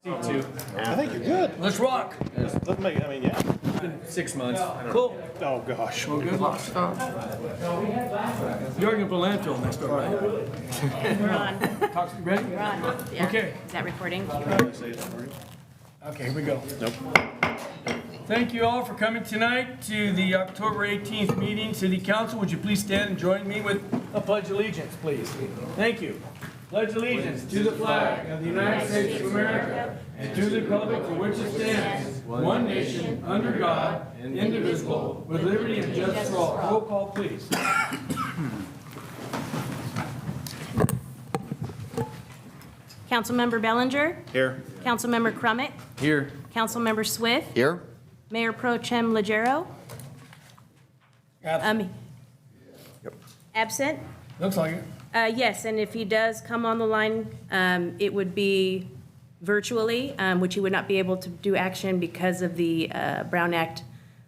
Too. I think you're good. Let's rock. Let's make it, I mean, yeah. It's been 6 months. Cool. Oh, gosh. Well, good luck. You're going to landfill next door, right? We're on. Talk, ready? We're on. Yeah. Okay. Is that recording? Okay, here we go. Nope. Thank you all for coming tonight to the October 18th meeting. City Council, would you please stand and join me with a pledge of allegiance, please? Thank you. Pledge allegiance to the flag of the United States of America and to the republic for which it stands, one nation, under God, indivisible, with liberty and justice for all. Roll call, please. Councilmember Bellinger? Here. Councilmember Crummett? Here. Councilmember Swift? Here? Mayor Pro Tem Legero? Absent? Looks like it. Yes, and if he does come on the line, it would be virtually, which he would not be able to do action because of the Brown Act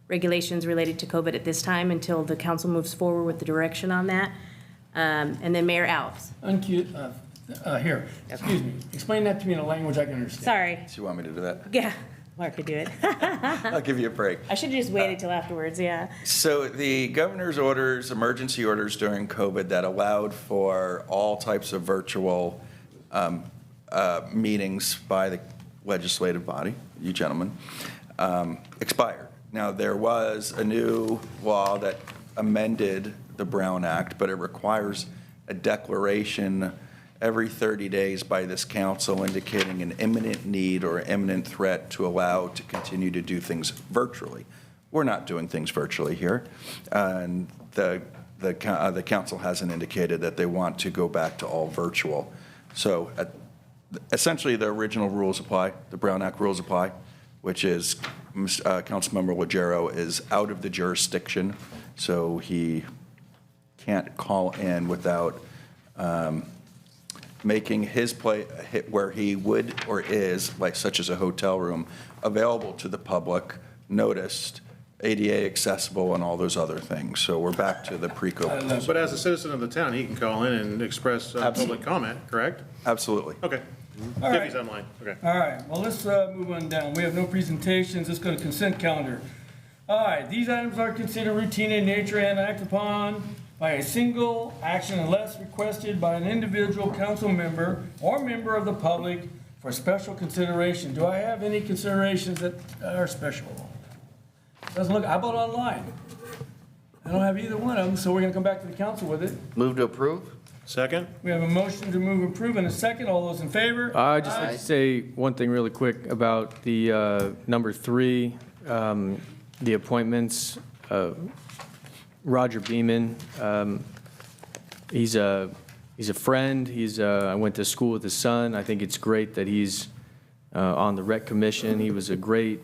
regulations related to COVID at this time until the council moves forward with the direction on that. And then Mayor Alves. Here, excuse me. Explain that to me in a language I can understand. Sorry. Do you want me to do that? Yeah, Mark could do it. I'll give you a break. I should have just waited till afterwards, yeah. So the governor's orders, emergency orders during COVID that allowed for all types of virtual meetings by the legislative body, you gentlemen, expired. Now, there was a new law that amended the Brown Act, but it requires a declaration every 30 days by this council indicating an imminent need or imminent threat to allow to continue to do things virtually. We're not doing things virtually here, and the council hasn't indicated that they want to go back to all virtual. So essentially the original rules apply, the Brown Act rules apply, which is Councilmember Legero is out of the jurisdiction, so he can't call in without making his play where he would or is, like such as a hotel room, available to the public, noticed, ADA accessible, and all those other things. So we're back to the pre-COVID. But as a citizen of the town, he can call in and express public comment, correct? Absolutely. Okay. All If right. he's online, okay. All right, well, let's move on down. We have no presentations. Let's go to consent calendar. All right, these items are considered routine in nature and acted upon by a single action unless requested by an individual council member or member of the public for special consideration. Do I have any considerations that are special? Doesn't look, how about online? I don't have either one of them, so we're gonna come back to the council with it. Move to approve? Second? We have a motion to move approve and a second. All those in favor? I'd just like to say one thing really quick about the number 3, the appointments. Roger Beeman, he's a friend. I went to school with his son. I think it's great that he's on the rec commission. He was a great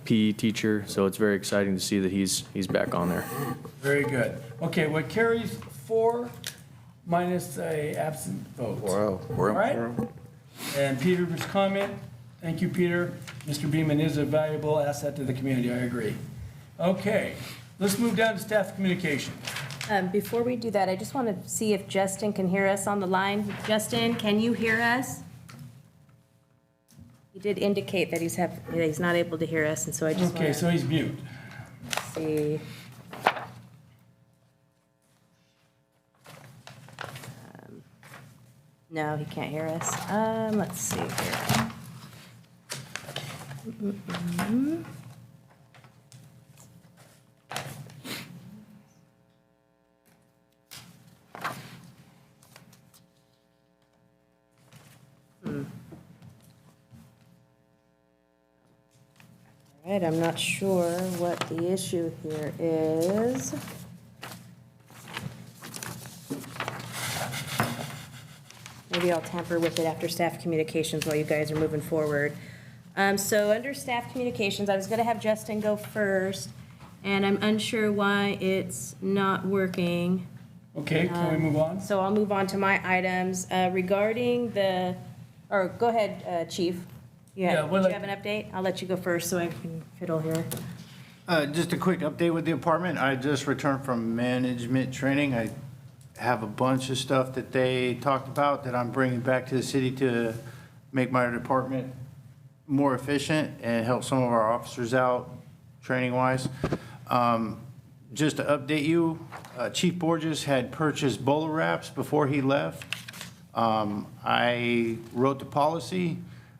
PE teacher, so it's very exciting to see that he's back on there. Very good. Okay, what carries 4 minus a absent vote. Wow. All right? And Peter's comment, thank you, Peter. Mr. Beeman is a valuable asset to the community, I agree. Okay, let's move down to staff communication. Before we do that, I just want to see if Justin can hear us on the line. Justin, can you hear us? He did indicate that he's not able to hear us, and so I just Okay, want so he's mute. to see. No, he can't hear us. Let's see here. All right, I'm not sure what the issue here is. Maybe I'll tamper with it after staff communications while you guys are moving forward. So under staff communications, I was gonna have Justin go first, and I'm unsure why it's not working. Okay, can we move on? So I'll move on to my items regarding go ahead, Chief. Do you have an update? I'll let you go first so I can fiddle here. Just a quick update with the apartment. I just returned from management training. I have a bunch of stuff that they talked about that I'm bringing back to the city to make my department more efficient and help some of our officers out, training-wise. Just to update you, Chief Borges had purchased bowler wraps before he left. I wrote the policy,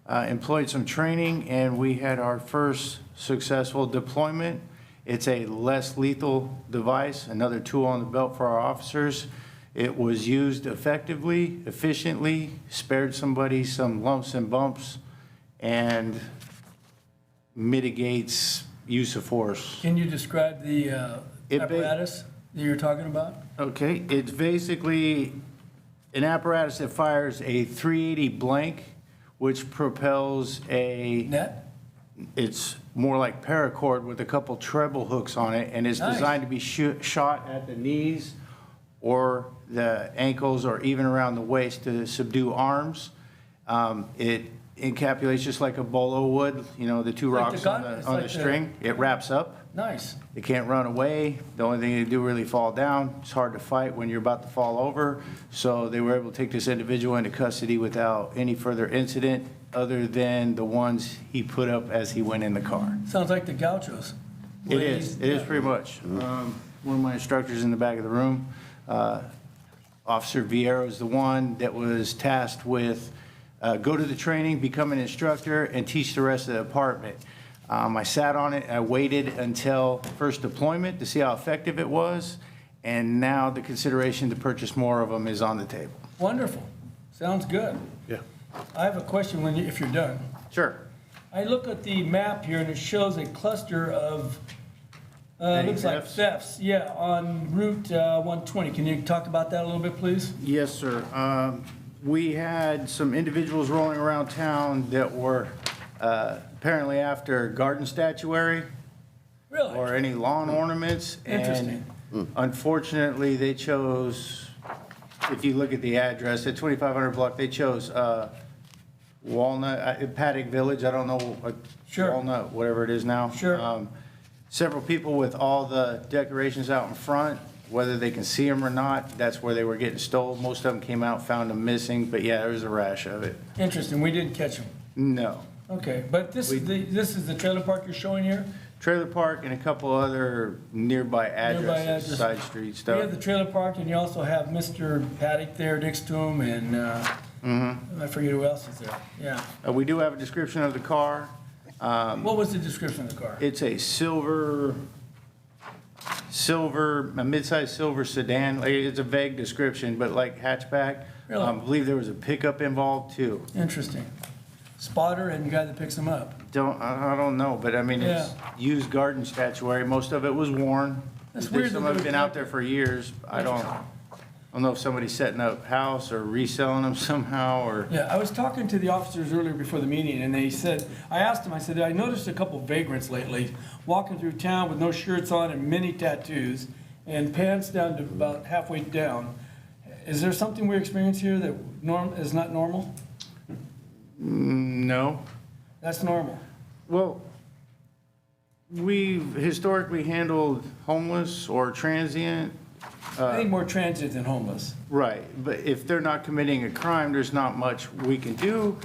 employed some training, and we had our first successful deployment. It's a less lethal device, another tool on the belt for our officers. It was used effectively, efficiently, spared somebody some lumps and bumps, and mitigates use of force. Can you describe the It ba- apparatus that you're talking about? Okay, it's basically an apparatus that fires a 380 blank, which propels a, Net? it's more like paracord with a couple treble hooks on it, and it's Nice. designed to be shot at the knees or the ankles or even around the waist to subdue arms. It encapsulates just like a bolo would, you know, the two Like rocks the on gun- it's the like the- string. It wraps up. Nice. They can't run away. The only thing they do really fall down. It's hard to fight when you're about to fall over. So they were able to take this individual into custody without any further incident other than the ones he put up as he went in the car. Sounds like the gauchos. It is pretty much. One of my instructors in the back of the room, Officer Vieira is the one that was tasked with go to the training, become an instructor, and teach the rest of the department. I sat on it, I waited until first deployment to see how effective it was, and now the consideration to purchase more of them is on the table. Wonderful. Sounds good. Yeah. I have a question if you're done. Sure. I look at the map here and it shows a cluster of, Petty looks like thefts? thefts, yeah, on Route 120. Can you talk about that a little bit, please? Yes, sir. We had some individuals rolling around town that were apparently after garden statuary Really? or any lawn ornaments. Interesting. And unfortunately, they chose, if you look at the address, at 2500 block, they chose Walnut, Paddock Village, I don't know, Sure. Walnut, whatever it is now. Sure. Several people with all the decorations out in front, whether they can see them or not, that's where they were getting stolen. Most of them came out, found them missing, but yeah, there was a rash of it. Interesting. We didn't catch them. No. Okay, but this is the trailer park you're showing here? Trailer park and a couple other nearby addresses, addresses. side street You stuff. have the trailer park and you also have Mr. Paddock there next to him and I forget who else is there. Yeah. We do have a description of the car. What was the description of the car? It's a a mid-size silver sedan. Like, it's a vague description, but like hatchback. Really? I believe there was a pickup involved too. Interesting. Spotter and the guy that picks them up. I don't know, but I mean, it's used garden statuary. Most of it was worn. That's I think weird some that of they it been would out there for years. I don't know if somebody's setting up house or reselling them somehow or. Yeah, I was talking to the officers earlier before the meeting, and they said, I asked them, I said, I noticed a couple vagrants lately walking through town with no shirts on and many tattoos and pants down to about halfway down. Is there something we experience here that is not normal? No. That's normal. Well, we've historically handled homeless or transient. I think more transient than homeless. Right, but if they're not committing a crime, there's not much we can do.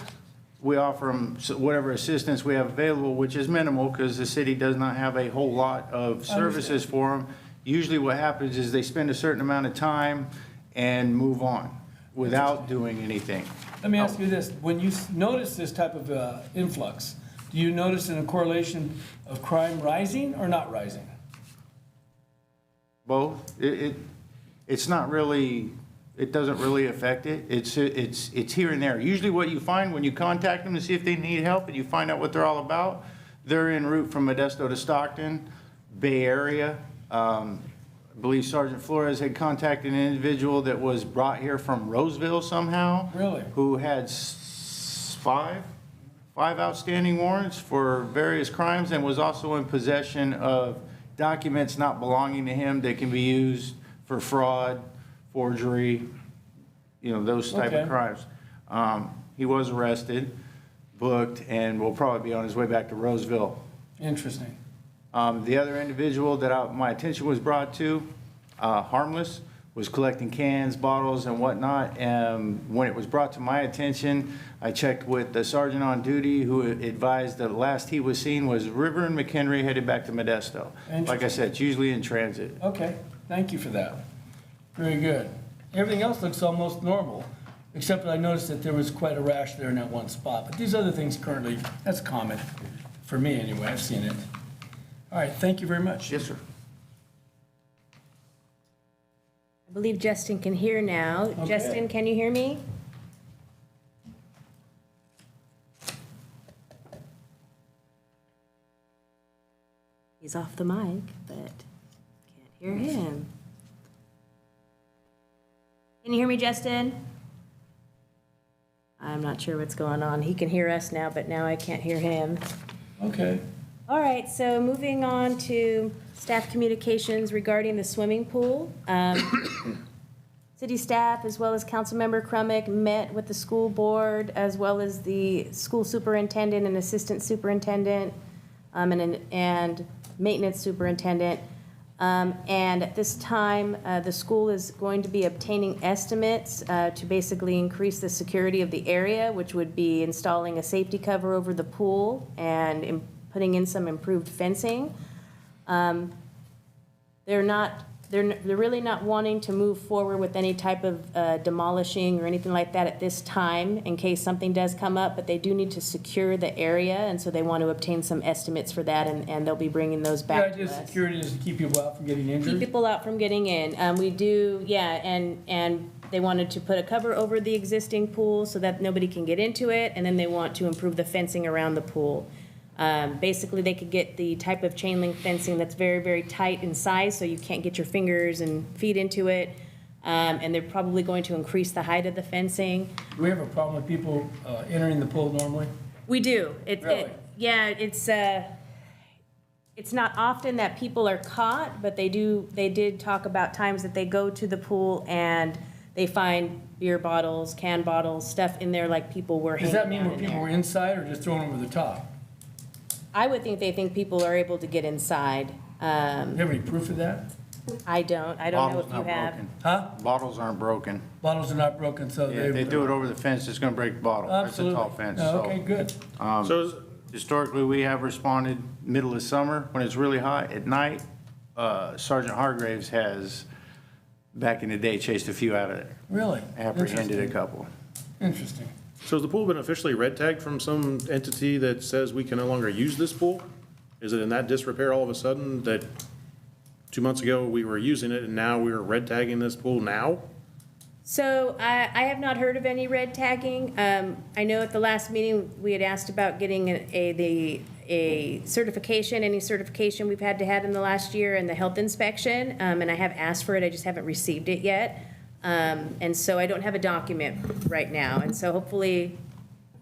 We offer them whatever assistance we have available, which is minimal because the city does not have a whole lot of services for them. Usually what happens is they spend a certain amount of time and move on without doing anything. Let me ask you this, when you notice this type of influx, do you notice a correlation of crime rising or not rising? Both. It's not really, it doesn't really affect it. It's here and there. Usually what you find when you contact them to see if they need help and you find out what they're all about, they're en route from Modesto to Stockton, Bay Area. I believe Sergeant Flores had contacted an individual that was brought here from Roseville somehow. Really? Who had five outstanding warrants for various crimes and was also in possession of documents not belonging to him that can be used for fraud, forgery, those type Okay. of crimes. He was arrested, booked, and will probably be on his way back to Roseville. Interesting. The other individual that my attention was brought to, harmless, was collecting cans, bottles, and whatnot. When it was brought to my attention, I checked with the sergeant on duty, who advised that last he was seen was River and McHenry headed back to Modesto. Like I said, it's usually in transit. Okay, thank you for that. Very good. Everything else looks almost normal, except that I noticed that there was quite a rash there in that one spot. But these other things currently, that's common, for me anyway, I've seen it. All right, thank you very much. Yes, sir. I believe Justin can hear now. Okay. Justin, can you hear me? He's off the mic, but can't hear him. Can you hear me, Justin? I'm not sure what's going on. He can hear us now, but now I can't hear him. Okay. All right, so moving on to staff communications regarding the swimming pool. City staff, as well as Councilmember Crumick, met with the school board, as well as the school superintendent and assistant superintendent, and maintenance superintendent. And at this time, the school is going to be obtaining estimates to basically increase the security of the area, which would be installing a safety cover over the pool and putting in some improved fencing. They're really not wanting to move forward with any type of demolishing or anything like that at this time, in case something does come up, but they do need to secure the area, and so they want to obtain some estimates for that, and they'll be bringing those The back to idea of us. security is to keep people out from getting Keep injured. people out from getting in. We do, yeah, and they wanted to put a cover over the existing pool so that nobody can get into it, and then they want to improve the fencing around the pool. Basically, they could get the type of chain link fencing that's very, very tight in size, so you can't get your fingers and feet into it. And they're probably going to increase the height of the fencing. Do we have a problem with people entering the pool normally? We do. Really? Yeah, it's not often that people are caught, but they did talk about times that they go to the pool and they find beer bottles, can bottles, stuff in there like people were hanging Does out that mean in when people there. were inside or just throwing over the top? I would think they think people are able to get inside. Do you have any proof of that? I don't know if you not have. broken. Huh? Bottles aren't broken. Bottles are not broken, so Yeah, if they do it over the fence, it's gonna break the bottle. That's a Absolutely. tall fence, Oh, so. okay, good. So is- Historically, we have responded middle of summer when it's really hot. At night, Sergeant Hargraves has, back in the day, chased a few out of there, Really? apprehended a couple. Interesting. so has the pool been officially red tagged from some entity that says we can no longer use this pool? Is it in that disrepair all of a sudden that 2 months ago we were using it and now we're red tagging this pool now? So I have not heard of any red tagging. I know at the last meeting, we had asked about getting a certification, any certification we've had to have in the last year, and the health inspection, and I have asked for it, I just haven't received it yet. And so I don't have a document right now, and so hopefully,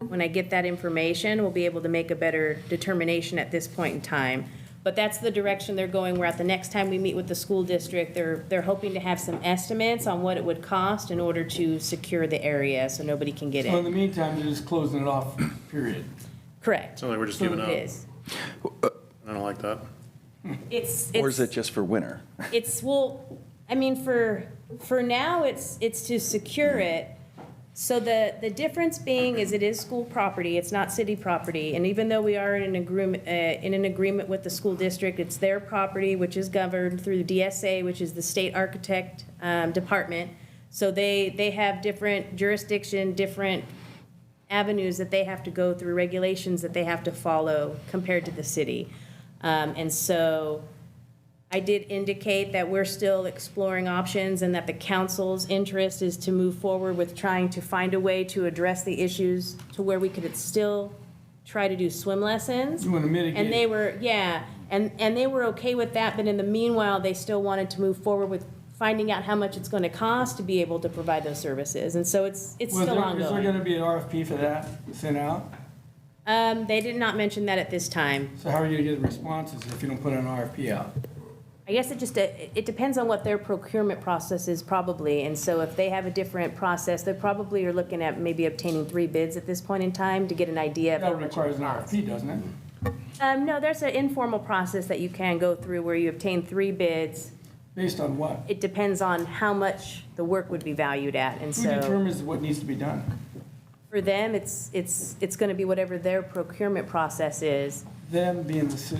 when I get that information, we'll be able to make a better determination at this point in time. But that's the direction they're going, where at the next time we meet with the school district, they're hoping to have some estimates on what it would cost in order to secure the area so nobody can get So in the in. meantime, they're just closing it off, period. Correct. Sounds like we're just So giving It up. is. I don't like that. Or is it just for winter? Well, I mean, for now, it's to secure it. So the difference being is it is school property, it's not city property. And even though we are in an agreement with the school district, it's their property, which is governed through the DSA, which is the state architect department. So they have different jurisdiction, different avenues that they have to go through, regulations that they have to follow compared to the city. And so I did indicate that we're still exploring options and that the council's interest is to move forward with trying to find a way to address the issues to where we could still try to do swim lessons. You want to mitigate. And they were, yeah, and they were okay with that, but in the meanwhile, they still wanted to move forward with finding out how much it's going to cost to be able to provide those services. And so it's Was still there- Is there ongoing. going to be an RFP for that sent out? They did not mention that at this time. So how are you going to get responses if you don't put an RFP out? I guess it depends on what their procurement process is probably, and so if they have a different process, they probably are looking at maybe obtaining 3 bids at this point in time to get an idea of how That much it requires an would cost. RFP, doesn't it? No, there's an informal process that you can go through where you obtain 3 bids, Based on what? It depends on how much the work would be valued at, and Who so determines what needs to be done? for them, it's going to be whatever their procurement process is, Them being the school.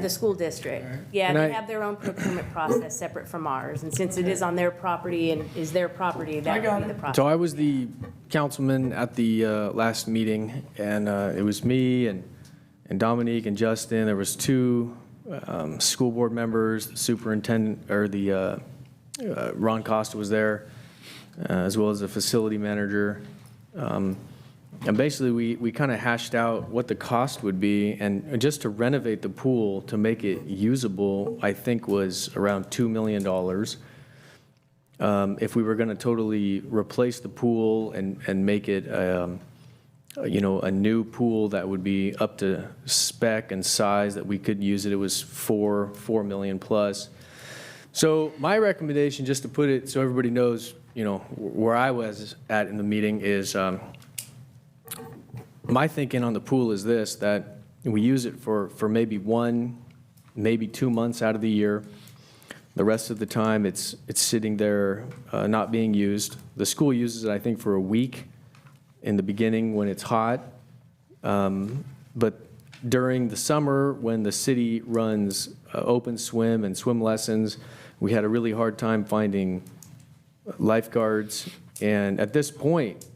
the school district. Yeah, Can they I- have their own procurement process separate from ours, and since it is on their property and is their property, that got would be it. the process. So I was the councilman at the last meeting, and it was me and Dominique and Justin. There was two school board members, the superintendent, or the Ron Costa was there, as well as the facility manager. And basically, we kind of hashed out what the cost would be, and just to renovate the pool to make it usable, I think was around $2 million. If we were going to totally replace the pool and make it, a new pool that would be up to spec and size that we could use it was $4 million plus. So my recommendation, just to put it so everybody knows, where I was at in the meeting is, my thinking on the pool is this, that we use it for maybe 1, maybe 2 months out of the year. The rest of the time, it's sitting there not being used. The school uses it, I think, for a week in the beginning when it's hot. But during the summer, when the city runs open swim and swim lessons, we had a really hard time finding lifeguards. And at this point,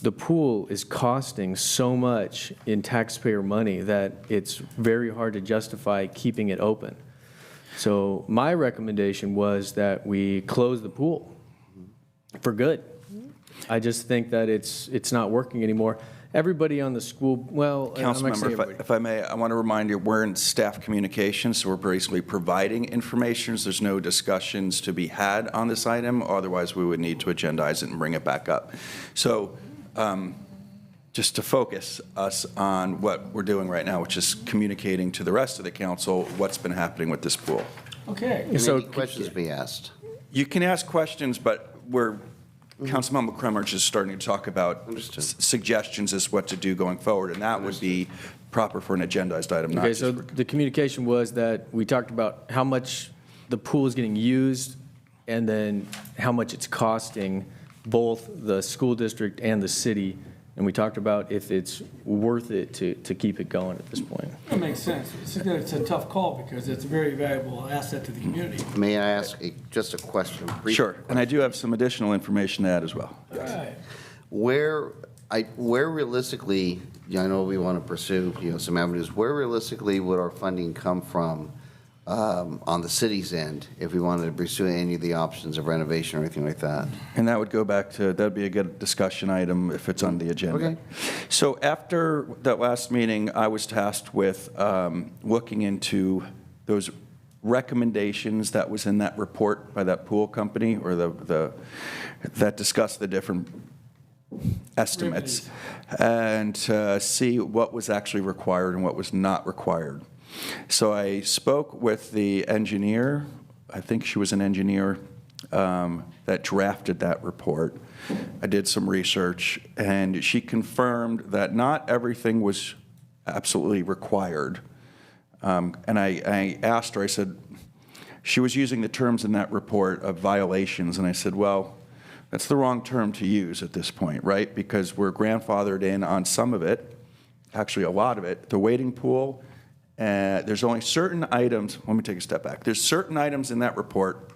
the pool is costing so much in taxpayer money that it's very hard to justify keeping it open. So my recommendation was that we close the pool for good. I just think that it's not working anymore. Everybody on the school, well, I'm not saying Councilmember, everybody. if I may, I want to remind you, we're in staff communications, so we're basically providing information. There's no discussions to be had on this item, otherwise we would need to agendize it and bring it back up. So just to focus us on what we're doing right now, which is communicating to the rest of the council what's been happening with this pool. Okay. Can So- any questions be asked? You can ask questions, but Councilmember Kremer is starting to talk about Understood. suggestions as what to do going forward, and that would be proper for an agendized item, not Okay, just so for... the communication was that we talked about how much the pool is getting used and then how much it's costing both the school district and the city. And we talked about if it's worth it to keep it going at this point. That makes sense. It's a tough call because it's a very valuable asset to the community. May I ask just a question? brief Sure, and I do have some additional information to add as well. All right. Where realistically, I know we want to pursue, some avenues, where realistically would our funding come from on the city's end if we wanted to pursue any of the options of renovation or anything like that? And that would go back to, that'd be a good discussion item if it's on the agenda. Okay. So after that last meeting, I was tasked with looking into those recommendations that was in that report by that pool company, or that discussed the different estimates, and see what was actually required and what was not required. So I spoke with the engineer, I think she was an engineer that drafted that report. I did some research, and she confirmed that not everything was absolutely required. And I asked her, I said, she was using the terms in that report of violations, and I said, well, that's the wrong term to use at this point, right? Because we're grandfathered in on some of it, actually a lot of it. The wading pool, there's only certain items, let me take a step back. There's certain items in that report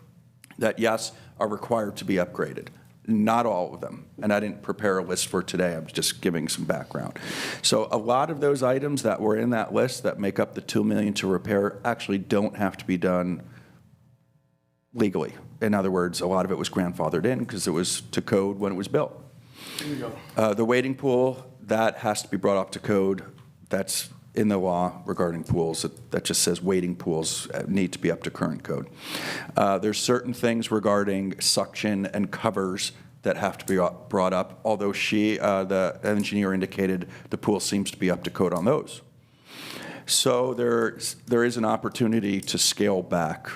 that, yes, are required to be upgraded. Not all of them, and I didn't prepare a list for today. I'm just giving some background. So a lot of those items that were in that list that make up the $2 million to repair actually don't have to be done legally. In other words, a lot of it was grandfathered in because it was to code when it was built. Here we go. The wading pool, that has to be brought up to code. That's in the law regarding pools. That just says wading pools need to be up to current code. There's certain things regarding suction and covers that have to be brought up, although the engineer indicated the pool seems to be up to code on those. So there is an opportunity to scale back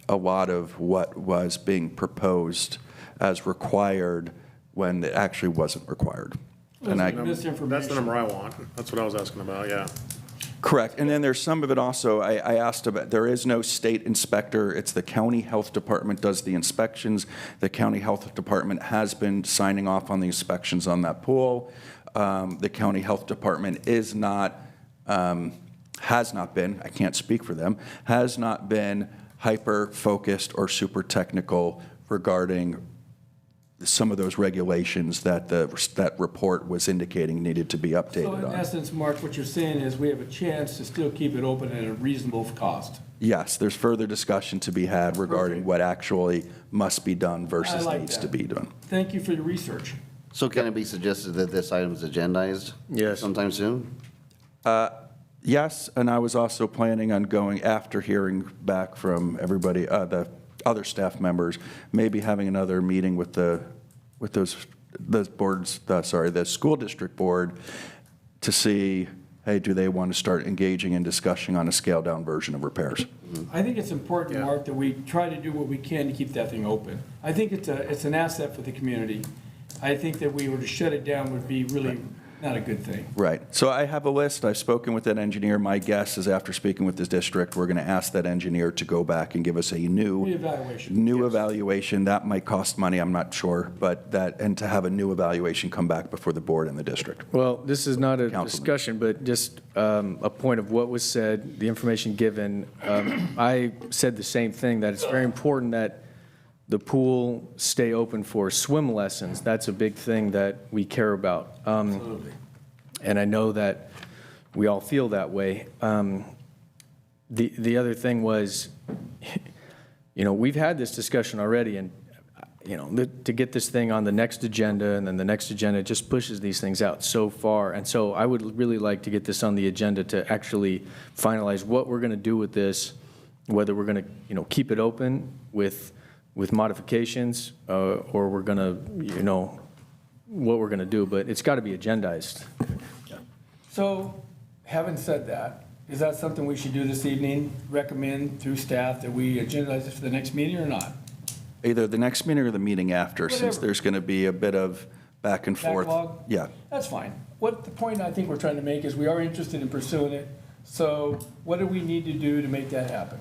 a lot of what was being proposed as required when it actually wasn't required. And Misinformation. That's the number I want. That's what I was asking about, yeah. Correct, and then there's some of it also, I asked about, there is no state inspector, it's the county health department does the inspections. The county health department has been signing off on the inspections on that pool. The county health department is not, has not been, I can't speak for them, has not been hyper-focused or super technical regarding some of those regulations that that report was indicating needed to be So updated in on. essence, Mark, what you're saying is we have a chance to still keep it open at a reasonable cost. Yes, there's further discussion to be had regarding Perfect. what actually must be done I versus like needs that. to be done. Thank you for your research. So can it be suggested that this item is agendized? Yes. Sometime soon? Yes, and I was also planning on going after hearing back from everybody, the other staff members, maybe having another meeting with the boards, the school district board to see, hey, do they want to start engaging in discussion on a scaled-down version of repairs? I think it's important, Mark, that we try to do what we can to keep that thing open. I think it's an asset for the community. I think that we were to shut it down would be really not a good thing. Right. So I have a list. I've spoken with that engineer. My guess is after speaking with this district, we're going to ask that engineer to go back and give us a new Reevaluation. evaluation. That might cost money, I'm not sure, but and to have a new evaluation come back before the board and the district. Well, this is not a Councilman. discussion, but just a point of what was said, the information given. I said the same thing, that it's very important that the pool stay open for swim lessons. That's a big thing that we care about. Absolutely. And I know that we all feel that way. The other thing was, we've had this discussion already, and, to get this thing on the next agenda and then the next agenda, it just pushes these things out so far. And so I would really like to get this on the agenda to actually finalize what we're going to do with this, whether we're going to, keep it open with modifications, or we're going to, what we're going to do, but it's got to be agendized. So, having said that, is that something we should do this evening? Recommend through staff that we agendize it for the next meeting or not? Either the next meeting or the meeting after, since Whatever. there's going to be a bit of back and forth. Backlog? Yeah. That's fine. What the point I think we're trying to make is we are interested in pursuing it. So what do we need to do to make that happen?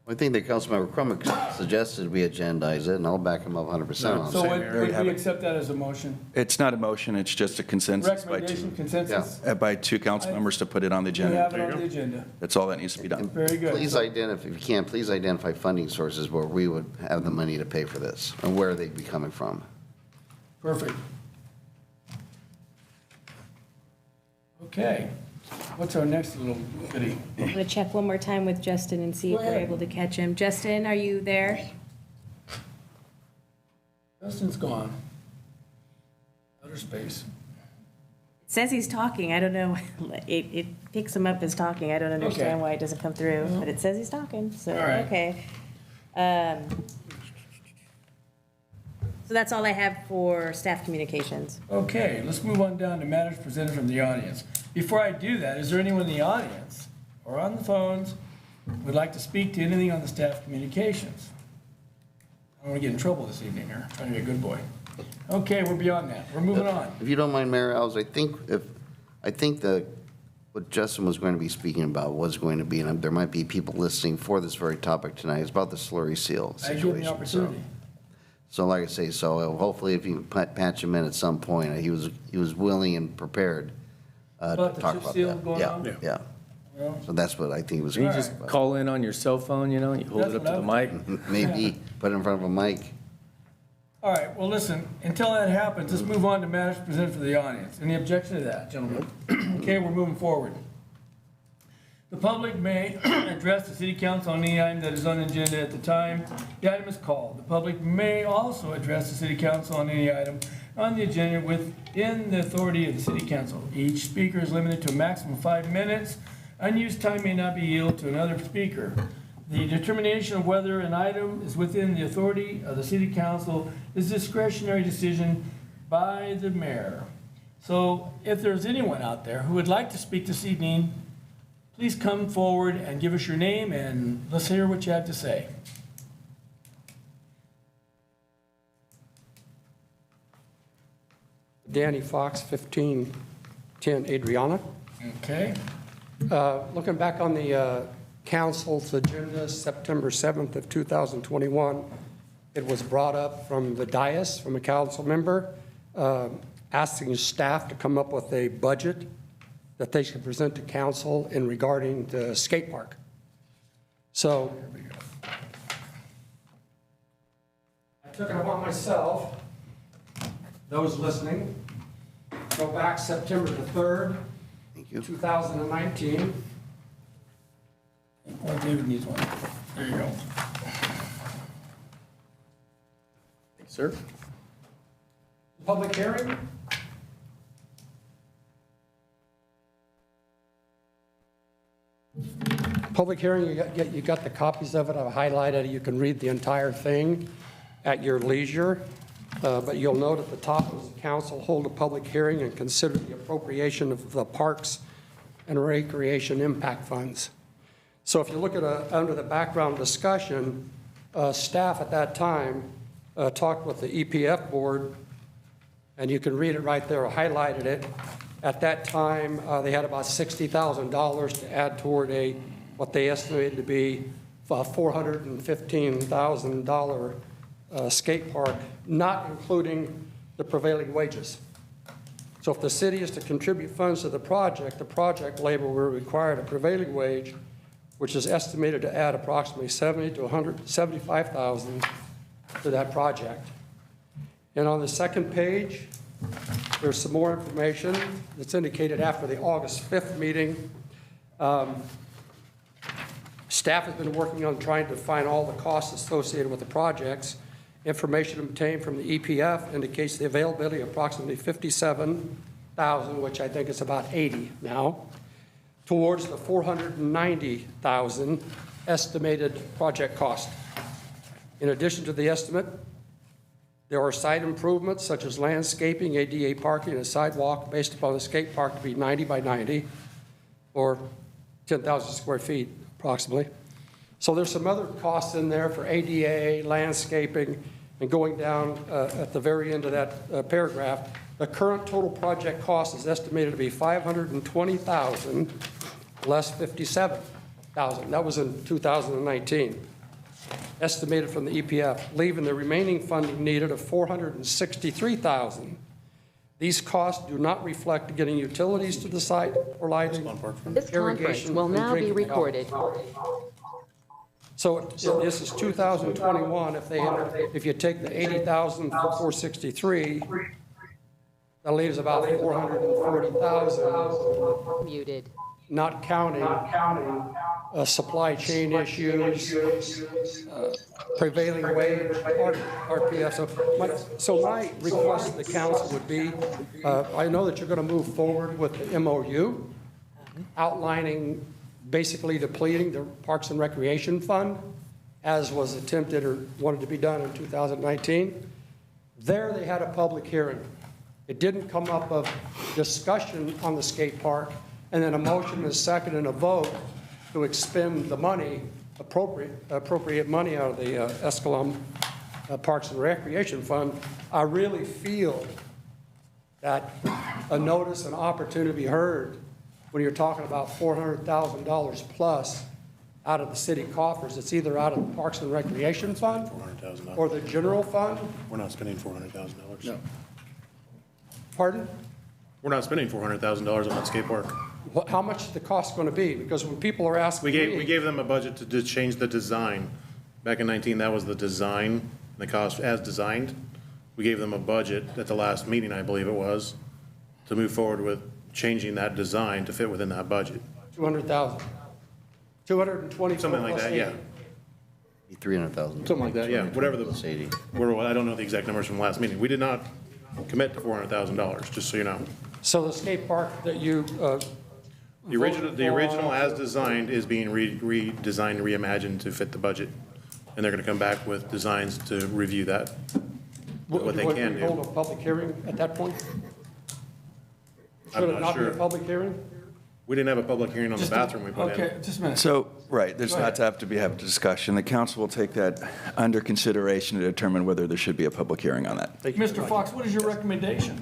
I think that Councilmember Crumick suggested we agendize it, and I'll back him up 100% on So it. would we accept that as a motion? It's not a motion, it's just a consensus Recommendation, consensus? by two council members to put it on the We have agenda. it on the agenda. That's all that needs to be done. Very good. Please identify, if you can, please identify funding sources where we would have the money to pay for this, and where they'd be coming from. Perfect. Okay. What's our next little goodie? I'm going to check one more time with Justin and see if Go we're ahead. able to catch him. Justin, are you there? Justin's gone. Outer space. It says he's talking. I don't know. It picks him up as talking. I don't understand Okay. why it doesn't come through, but it says he's talking, so, All right. okay. So that's all I have for staff communications. Okay, let's move on down to matters presented from the audience. Before I do that, is there anyone in the audience or on the phones who would like to speak to anything on the staff communications? I don't want to get in trouble this evening here, trying to be a good boy. Okay, we're beyond that. We're moving on. If you don't mind, Mayor Alves, I think what Justin was going to be speaking about was going to be, and there might be people listening for this very topic tonight, is about the slurry seal I give him the situation. opportunity. So like I say, so hopefully if you patch him in at some point, he was willing and prepared to About the talk chip about seal that. going on? Yeah. Well, So that's what I think he was Can you going to just talk about. call in on your cell phone, you hold That's it up to the what I mic? Maybe put it in front of a mic. All right, well, listen, until that happens, let's move on to matters presented for the audience. Any objection to that, gentlemen? Okay, we're moving forward. The public may address the city council on any item that is on the agenda at the time the item is called. The public may also address the city council on any item on the agenda within the authority of the city council. Each speaker is limited to a maximum of 5 minutes. Unused time may not be yielded to another speaker. The determination of whether an item is within the authority of the city council is a discretionary decision by the mayor. So if there's anyone out there who would like to speak this evening, please come forward and give us your name, and let's hear what you have to say. Danny Fox, 1510 Adriana. Okay. Looking back on the council's agenda, September 7th of 2021, it was brought up from the dais, from a council member, asking staff to come up with a budget that they should present to council in regarding the skate park. So I took it upon myself, those listening, go back September the 3rd, Thank you. 2019. Oh, David needs one. There you go. Sir? Public hearing. Public hearing, you got the copies of it, I've highlighted, you can read the entire thing at your leisure, but you'll note at the top, is the council hold a public hearing and consider the appropriation of the parks and recreation impact funds. So if you look at under the background discussion, staff at that time talked with the EPF board, and you can read it right there, I highlighted it. At that time, they had about $60,000 to add toward what they estimated to be a $415,000 skate park, not including the prevailing wages. So if the city is to contribute funds to the project labor will require a prevailing wage, which is estimated to add approximately $70,000 to $175,000 to that project. And on the second page, there's some more information that's indicated after the August 5th meeting. Staff has been working on trying to find all the costs associated with the projects. Information obtained from the EPF indicates the availability of approximately $57,000, which I think is about 80 now, towards the $490,000 estimated project cost. In addition to the estimate, there are site improvements such as landscaping, ADA parking, and a sidewalk based upon the skate park to be 90 by 90, or 10,000 square feet approximately. So there's some other costs in there for ADA, landscaping, and going down at the very end of that paragraph. The current total project cost is estimated to be $520,000 less $57,000. That was in 2019. Estimated from the EPF, leaving the remaining funding needed of $463,000. These costs do not reflect getting utilities to the site or lighting, This conference irrigation, will and now be drinking water. recorded. So this is 2021. If you take the 80,000 from 463, that leaves about 440,000. Muted. Not counting supply chain issues, prevailing wage, RPF. So my request to the council would be, I know that you're going to move forward with the MOU, outlining basically depleting the Parks and Recreation Fund, as was attempted or wanted to be done in 2019. There they had a public hearing. It didn't come up of discussion on the skate park, and then a motion, a second, and a vote to expend the money, appropriate money out of the Escalon Parks and Recreation Fund. I really feel that a notice, an opportunity to be heard when you're talking about $400,000 plus out of the city coffers. It's either out of the Parks and Recreation Fund $400,000. or the general fund. We're not spending $400,000. No. Pardon? We're not spending $400,000 on that skate park. How much is the cost going to be? Because when people are asking We me, gave them a budget to change the design. Back in 19, that was the design, the cost as designed. We gave them a budget at the last meeting, I believe it was, to move forward with changing that design to fit within that budget. 200,000, 224 Something like plus that, yeah. 80. 300,000. Something like that, yeah, whatever the, Plus 80. I don't know the exact numbers from the last meeting. We did not commit to $400,000, just so you know. So the skate park that you The original as designed is being redesigned, reimagined to fit the budget. And they're gonna come back with designs to review that, what they can Would we hold do. a public hearing at that point? I'm Should it not not be a sure. public hearing? We didn't have a public hearing on the bathroom we put in. Okay, just a minute. So, right, there's Go not ahead. to have to have a discussion. The council will take that under consideration to determine whether there should be a public hearing on that. Mr. Fox, what is your recommendation?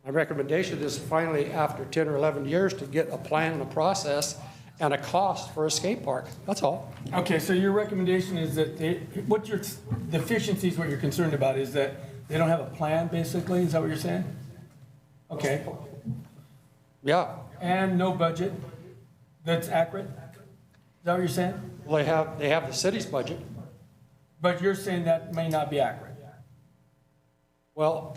My recommendation is finally, after 10 or 11 years, to get a plan and a process and a cost for a skate park. That's all. Okay, so your recommendation is that what your deficiencies, what you're concerned about is that they don't have a plan, basically? Is that what you're saying? Okay. Yeah. And no budget that's accurate? Is that what you're saying? Well, they have the city's budget. But you're saying that may not be accurate? Well,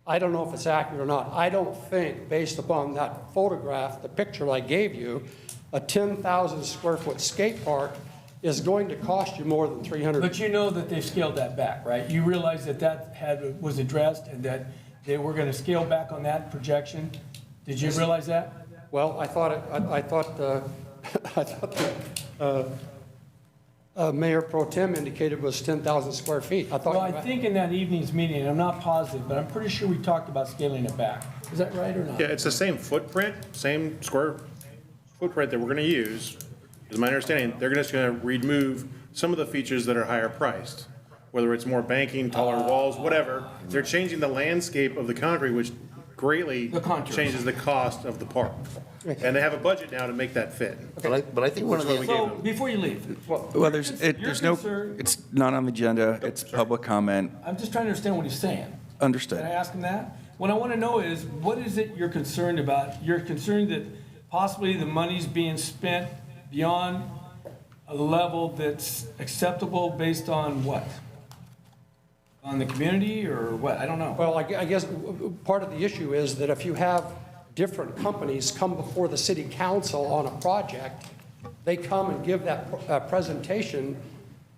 I don't know if it's accurate or not. I don't think, based upon that photograph, the picture I gave you, a 10,000 square foot skate park is going to cost you more than 300. But you know that they've scaled that back, right? You realize that was addressed and that they were going to scale back on that projection? Did you realize that? Well, I thought Mayor Pro Tem indicated was 10,000 square feet. Well, I think in that evening's meeting, I'm not positive, but I'm pretty sure we talked about scaling it back. Is that right or not? Yeah, it's the same footprint, same square footprint that we're gonna use. Is my understanding, they're just gonna remove some of the features that are higher priced. Whether it's more banking, taller walls, whatever. They're changing the landscape of the concrete, which greatly The contours. changes the cost of the park. And they have a budget now to make that fit. But I think one of the, So, before you leave, Well, there's no, concern- it's not on the agenda, it's public comment. I'm just trying to understand what he's saying. Can I Understood. ask him that? What I want to know is, what is it you're concerned about? You're concerned that possibly the money's being spent beyond a level that's acceptable based on what? On the community or what? I don't know. Well, I guess part of the issue is that if you have different companies come before the city council on a project, they come and give that presentation,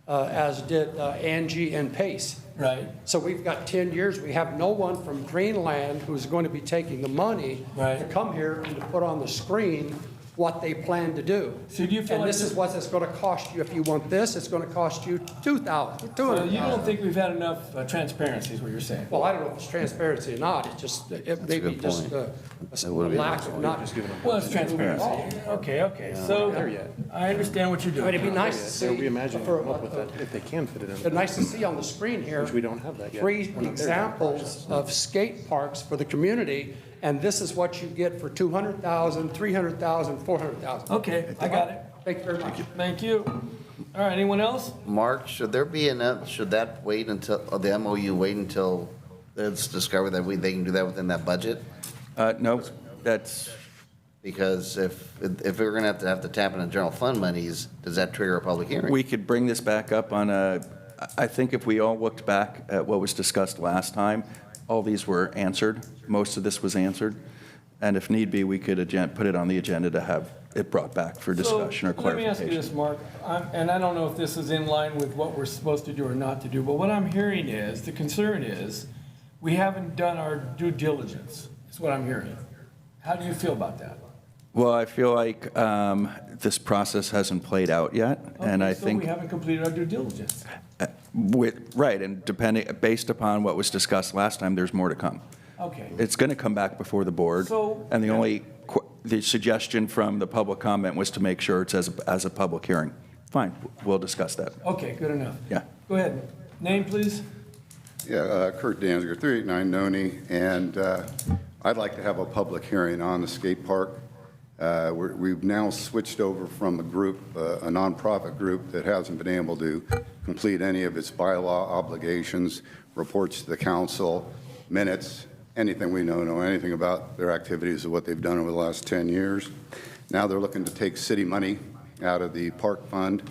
as did Angie and Pace. Right. So we've got 10 years, we have no one from Greenland who's going to be taking the money Right. to come here and to put on the screen what they plan to do. So do you feel And like this is what it's going to cost you. If you want this, it's going to cost you $2,000, So you $200,000. don't think we've had enough transparency is what you're saying? Well, I don't know if it's transparency or not, it may be good just point. a lack of not. Well, it's transparency. Okay. So I understand what you're I mean, it'd be doing. nice to see. We imagine for- come up with that if they can fit it in. It'd nice to see on the screen here. Which we don't have that yet. 3 We're not there yet. examples of skate parks for the community, and this is what you get for $200,000, $300,000, $400,000. Okay, I got it. Thank you very much. Thank you. All right, anyone else? Mark, should that wait until, the MOU wait until it's discovered that they can do that within that budget? No, that's, Because if we're gonna have to tap into general fund monies, does that trigger a public hearing? we could bring this back up on I think if we all looked back at what was discussed last time, all these were answered. Most of this was answered. And if need be, we could put it on the agenda to have it brought back for discussion or So let me ask you clarification. this, Mark, and I don't know if this is in line with what we're supposed to do or not to do, but what I'm hearing is, the concern is, we haven't done our due diligence, is what I'm hearing. How do you feel about that? Well, I feel like this process hasn't played out yet, and Okay, I so think. we haven't completed our due diligence. Right, and based upon what was discussed last time, there's more to come. Okay. It's going to come back before the board. So- And the suggestion from the public comment was to make sure it's as a public hearing. Fine, we'll discuss that. Okay, good enough. Yeah. Go ahead. Name, please? Yeah, Kurt Danziger, 389 Noni, and I'd like to have a public hearing on the skate park. We've now switched over from a group, a nonprofit group that hasn't been able to complete any of its bylaw obligations, reports to the council, minutes, anything we know anything about their activities or what they've done over the last 10 years. Now they're looking to take city money out of the park fund,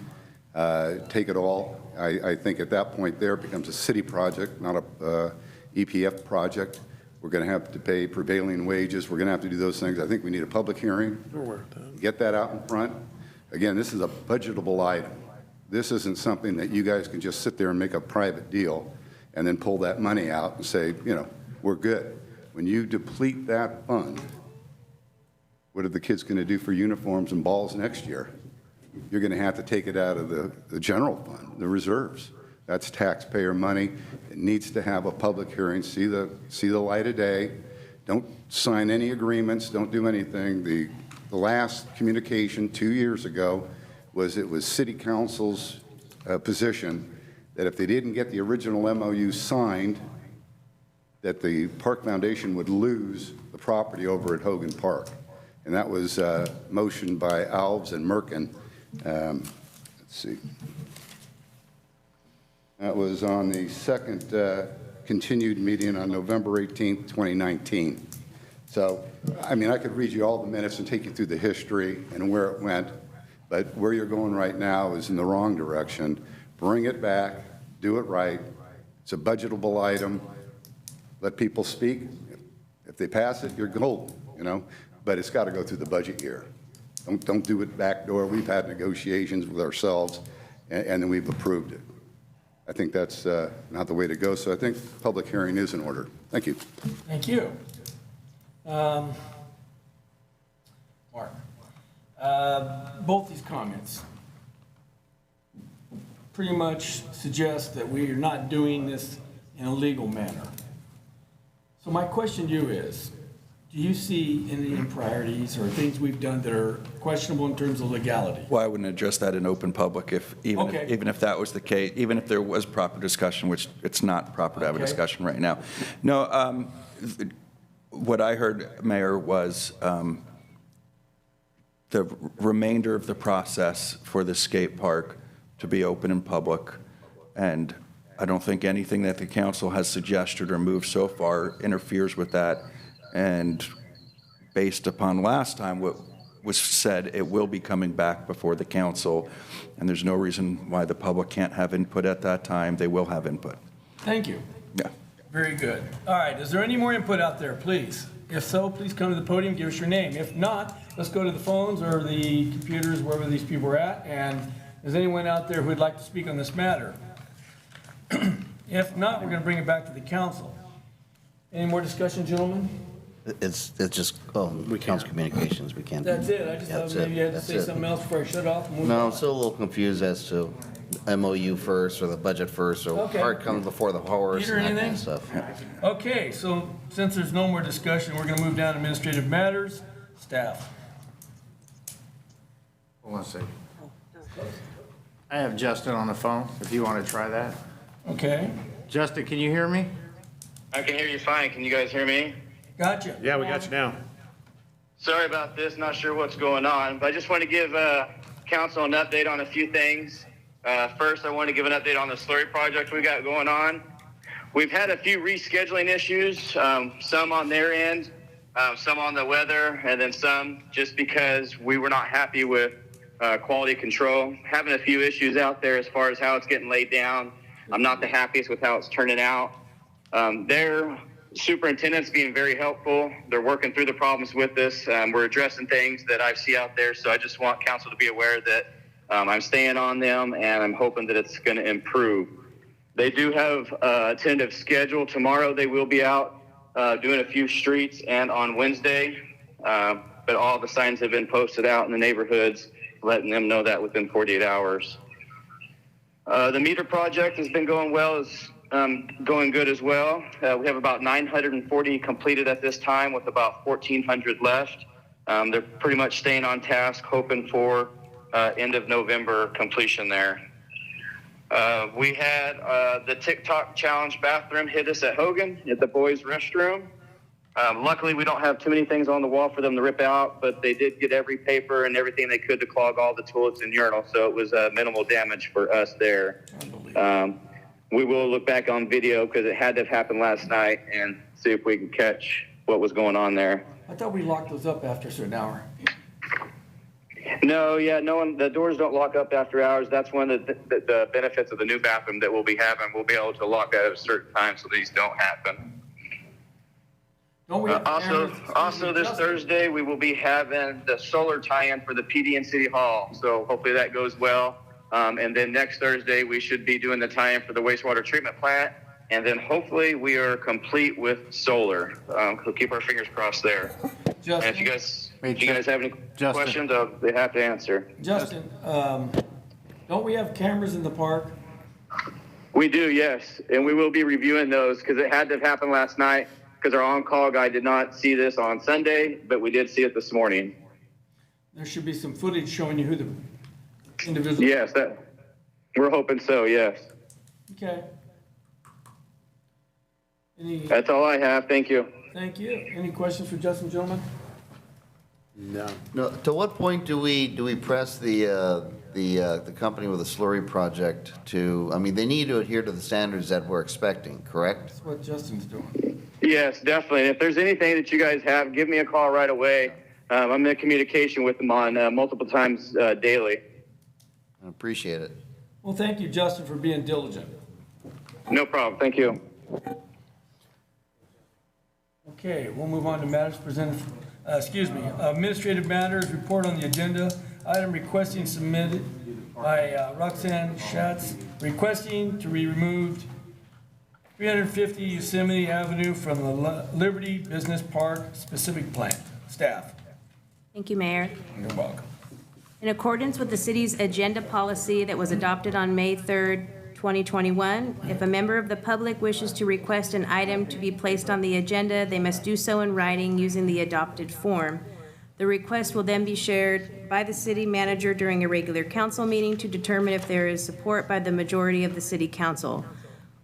take it all. I think at that point there it becomes a city project, not a EPF project. We're going to have to pay prevailing wages. We're going to have to do those things. I think we need a public hearing. Get that out in front. Again, this is a budgetable item. This isn't something that you guys can just sit there and make a private deal and then pull that money out and say, we're good. When you deplete that fund, what are the kids going to do for uniforms and balls next year? You're going to have to take it out of the general fund, the reserves. That's taxpayer money. It needs to have a public hearing, see the light of day. Don't sign any agreements, don't do anything. The last communication 2 years ago was it was city council's position that if they didn't get the original MOU signed that the Park Foundation would lose the property over at Hogan Park. And that was motioned by Alves and Merkin. Let's see. That was on the second continued meeting on November 18th, 2019. So, I mean, I could read you all the minutes and take you through the history and where it went, but where you're going right now is in the wrong direction. Bring it back, do it right. It's a budgetable item. Let people speak. If they pass it, you're golden, you know, but it's got to go through the budget year. Don't do it backdoor. We've had negotiations with ourselves, and then we've approved it. I think that's not the way to go, so I think public hearing is in order. Thank you. Thank you. Mark, both these comments pretty much suggest that we are not doing this in a legal manner. So my question to you is, do you see any improprieties or things we've done that are questionable in terms of legality? Well, I wouldn't address that in open public even if that was the case, even if there was proper discussion, which it's not proper to have a Okay. discussion right now. No, what I heard, Mayor, was the remainder of the process for the skate park to be open in public. And I don't think anything that the council has suggested or moved so far interferes with that. And based upon last time, what was said, it will be coming back before the council. And there's no reason why the public can't have input at that time. They will have input. Thank you. Yeah. Very good. All right, is there any more input out there, please? If so, please come to the podium, give us your name. If not, let's go to the phones or the computers, wherever these people are at. And is anyone out there who would like to speak on this matter? If not, we're going to bring it back to the council. Any more discussion, gentlemen? It's just, council communications, we can't. That's it. I just That's thought maybe you had to That's say it. something else before I shut off and move No, on. I'm still a little confused as to MOU first or the budget first, or Okay. art comes before the horse Peter, and that kind anything? of stuff. Okay, so since there's no more discussion, we're going to move down to administrative matters. Staff. Hold on a second. I have Justin on the phone, if you want to try that. Okay, Justin, can you hear me? I can hear you fine. Can you guys hear me? gotcha. Yeah, we got you now. Sorry about this. Not sure what's going on, but I just want to give council an update on a few things. First, I want to give an update on the Slurry project we got going on. We've had a few rescheduling issues, some on their end, some on the weather, and then some just because we were not happy with quality control. Having a few issues out there as far as how it's getting laid down. I'm not the happiest with how it's turning out. Their superintendent's being very helpful. They're working through the problems with us. We're addressing things that I see out there, so I just want council to be aware that I'm staying on them, and I'm hoping that it's going to improve. They do have a tentative schedule. Tomorrow they will be out doing a few streets, and on Wednesday, but all the signs have been posted out in the neighborhoods, letting them know that within 48 hours. The meter project has been going well, is going good as well. We have about 940 completed at this time with about 1,400 left. They're pretty much staying on task, hoping for end of November completion there. We had the TikTok challenge bathroom hit us at Hogan at the boys' restroom. Luckily, we don't have too many things on the wall for them to rip out, but they did get every paper and everything they could to clog all the toilets and urinals, so it was minimal damage for us there. We will look back on video because it had to have happened last night and see if we can catch what was going on there. I thought we locked those up after a certain hour. No, the doors don't lock up after hours. That's one of the benefits of the new bathroom that we'll be having. We'll be able to lock that at a certain time so these don't happen. Don't we have cameras? Also this Thursday, we will be having the solar tie-in for the PD and City Hall. So hopefully that goes well. And then next Thursday, we should be doing the tie-in for the wastewater treatment plant. And then hopefully we are complete with solar. We'll keep our fingers crossed there. Justin, And if you guys have any questions, I'll be happy to answer. Justin, don't we have cameras in the park? We do, yes. And we will be reviewing those because it had to have happened last night because our on-call guy did not see this on Sunday, but we did see it this morning. There should be some footage showing you who the individual. Yes, we're hoping so, yes. Okay. Any, That's all I have. Thank you. thank you. Any questions for Justin, gentlemen? No. No, to what point do we press the company with the slurry project to, I mean, they need to adhere to the standards that we're expecting, correct? That's what Justin's doing. Yes, definitely. If there's anything that you guys have, give me a call right away. I'm in communication with them on multiple times daily. I appreciate it. Well, thank you, Justin, for being diligent. No problem. Thank you. Okay, we'll move on to matters presented, administrative matters, report on the agenda. Item requesting submitted by Roxanne Schatz, requesting to be removed 350 Yosemite Avenue from the Liberty Business Park specific plan. Staff. Thank you, Mayor. You're welcome. In accordance with the city's agenda policy that was adopted on May 3rd, 2021, if a member of the public wishes to request an item to be placed on the agenda, they must do so in writing using the adopted form. The request will then be shared by the city manager during a regular council meeting to determine if there is support by the majority of the city council.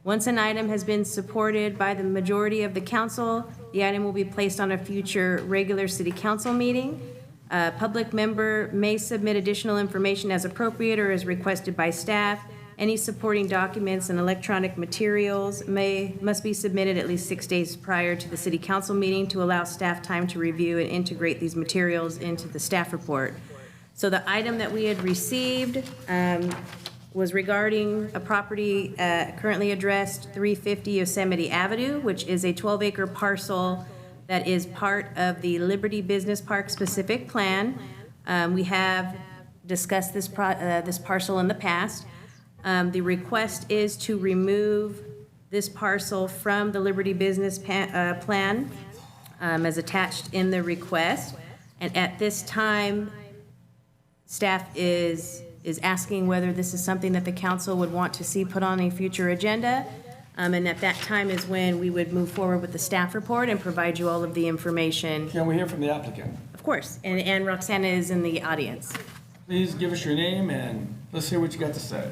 Once an item has been supported by the majority of the council, the item will be placed on a future regular city council meeting. A public member may submit additional information as appropriate or as requested by staff. Any supporting documents and electronic materials must be submitted at least 6 days prior to the city council meeting to allow staff time to review and integrate these materials into the staff report. So the item that we had received was regarding a property currently addressed 350 Yosemite Avenue, which is a 12-acre parcel that is part of the Liberty Business Park specific plan. We have discussed this parcel in the past. The request is to remove this parcel from the Liberty Business Plan as attached in the request. And at this time, staff is asking whether this is something that the council would want to see put on a future agenda. And at that time is when we would move forward with the staff report and provide you all of the information. Can we hear from the applicant? Of course, and Roxana is in the audience. Please give us your name and let's hear what you got to say.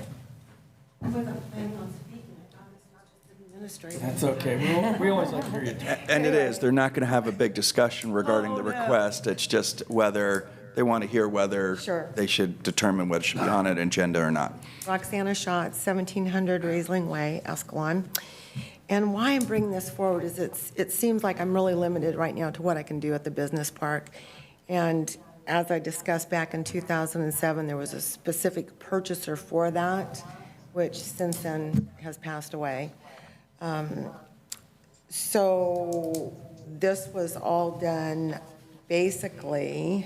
I wasn't planning on speaking. I thought it's not just administrative. That's okay. We always like to hear you. And it is, they're not going to have a big discussion regarding the request. It's just whether, they want to hear whether Sure. they should determine whether it should be on an agenda or not. Roxana Schatz, 1700 Raisling Way, Escalon. And why I'm bringing this forward is it seems like I'm really limited right now to what I can do at the business park. And as I discussed back in 2007, there was a specific purchaser for that, which since then has passed away. So this was all done basically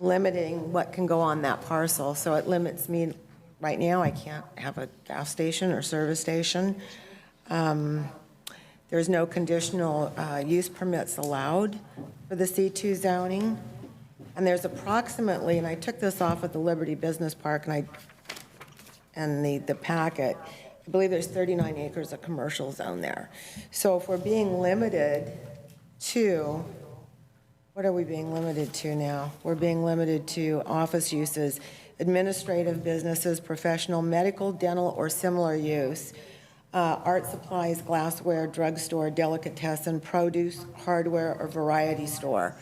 limiting what can go on that parcel. So it limits me, right now I can't have a gas station or service station. There's no conditional use permits allowed for the C2 zoning. And there's approximately, and I took this off at the Liberty Business Park and the packet, I believe there's 39 acres of commercial zone there. So if we're being limited to, what are we being limited to now? We're being limited to office uses, administrative businesses, professional, medical, dental, or similar use, art supplies, glassware, drugstore, delicatessen, produce, hardware, or variety store.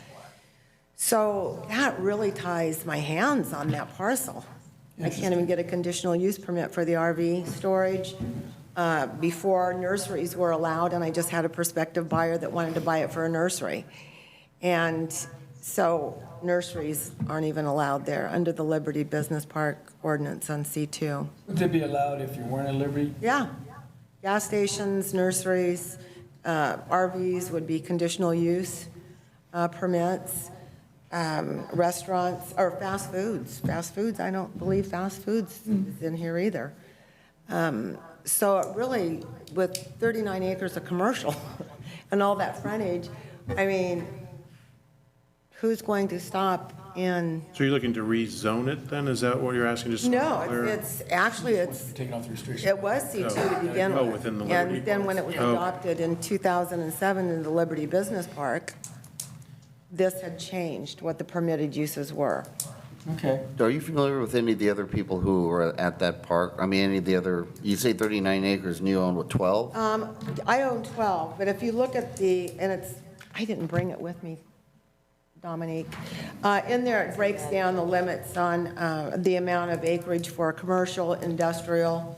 So that really ties my hands on that parcel. I can't even get a conditional use permit for the RV storage. Before, nurseries were allowed, and I just had a prospective buyer that wanted to buy it for a nursery. And so nurseries aren't even allowed there under the Liberty Business Park ordinance on C2. Would they be allowed if you weren't at Liberty? Yeah. Gas stations, nurseries, RVs would be conditional use permits. Restaurants, or fast foods. Fast foods, I don't believe fast foods is in here either. So it really, with 39 acres of commercial and all that frontage, I mean, who's going to stop in? So you're looking to rezone it then? Is that what you're asking? Just No, clear? it's actually, Taking off the restriction. it was C2 to begin Oh, with. within the Liberty And then when it was Park. adopted in 2007 in the Liberty Business Park, this had changed what the permitted uses were. Okay. Are you familiar with any of the other people who were at that park? I mean, any of the other, you say 39 acres and you own, what, 12? I own 12, but if you look at I didn't bring it with me, Dominique. In there, it breaks down the limits on the amount of acreage for commercial, industrial,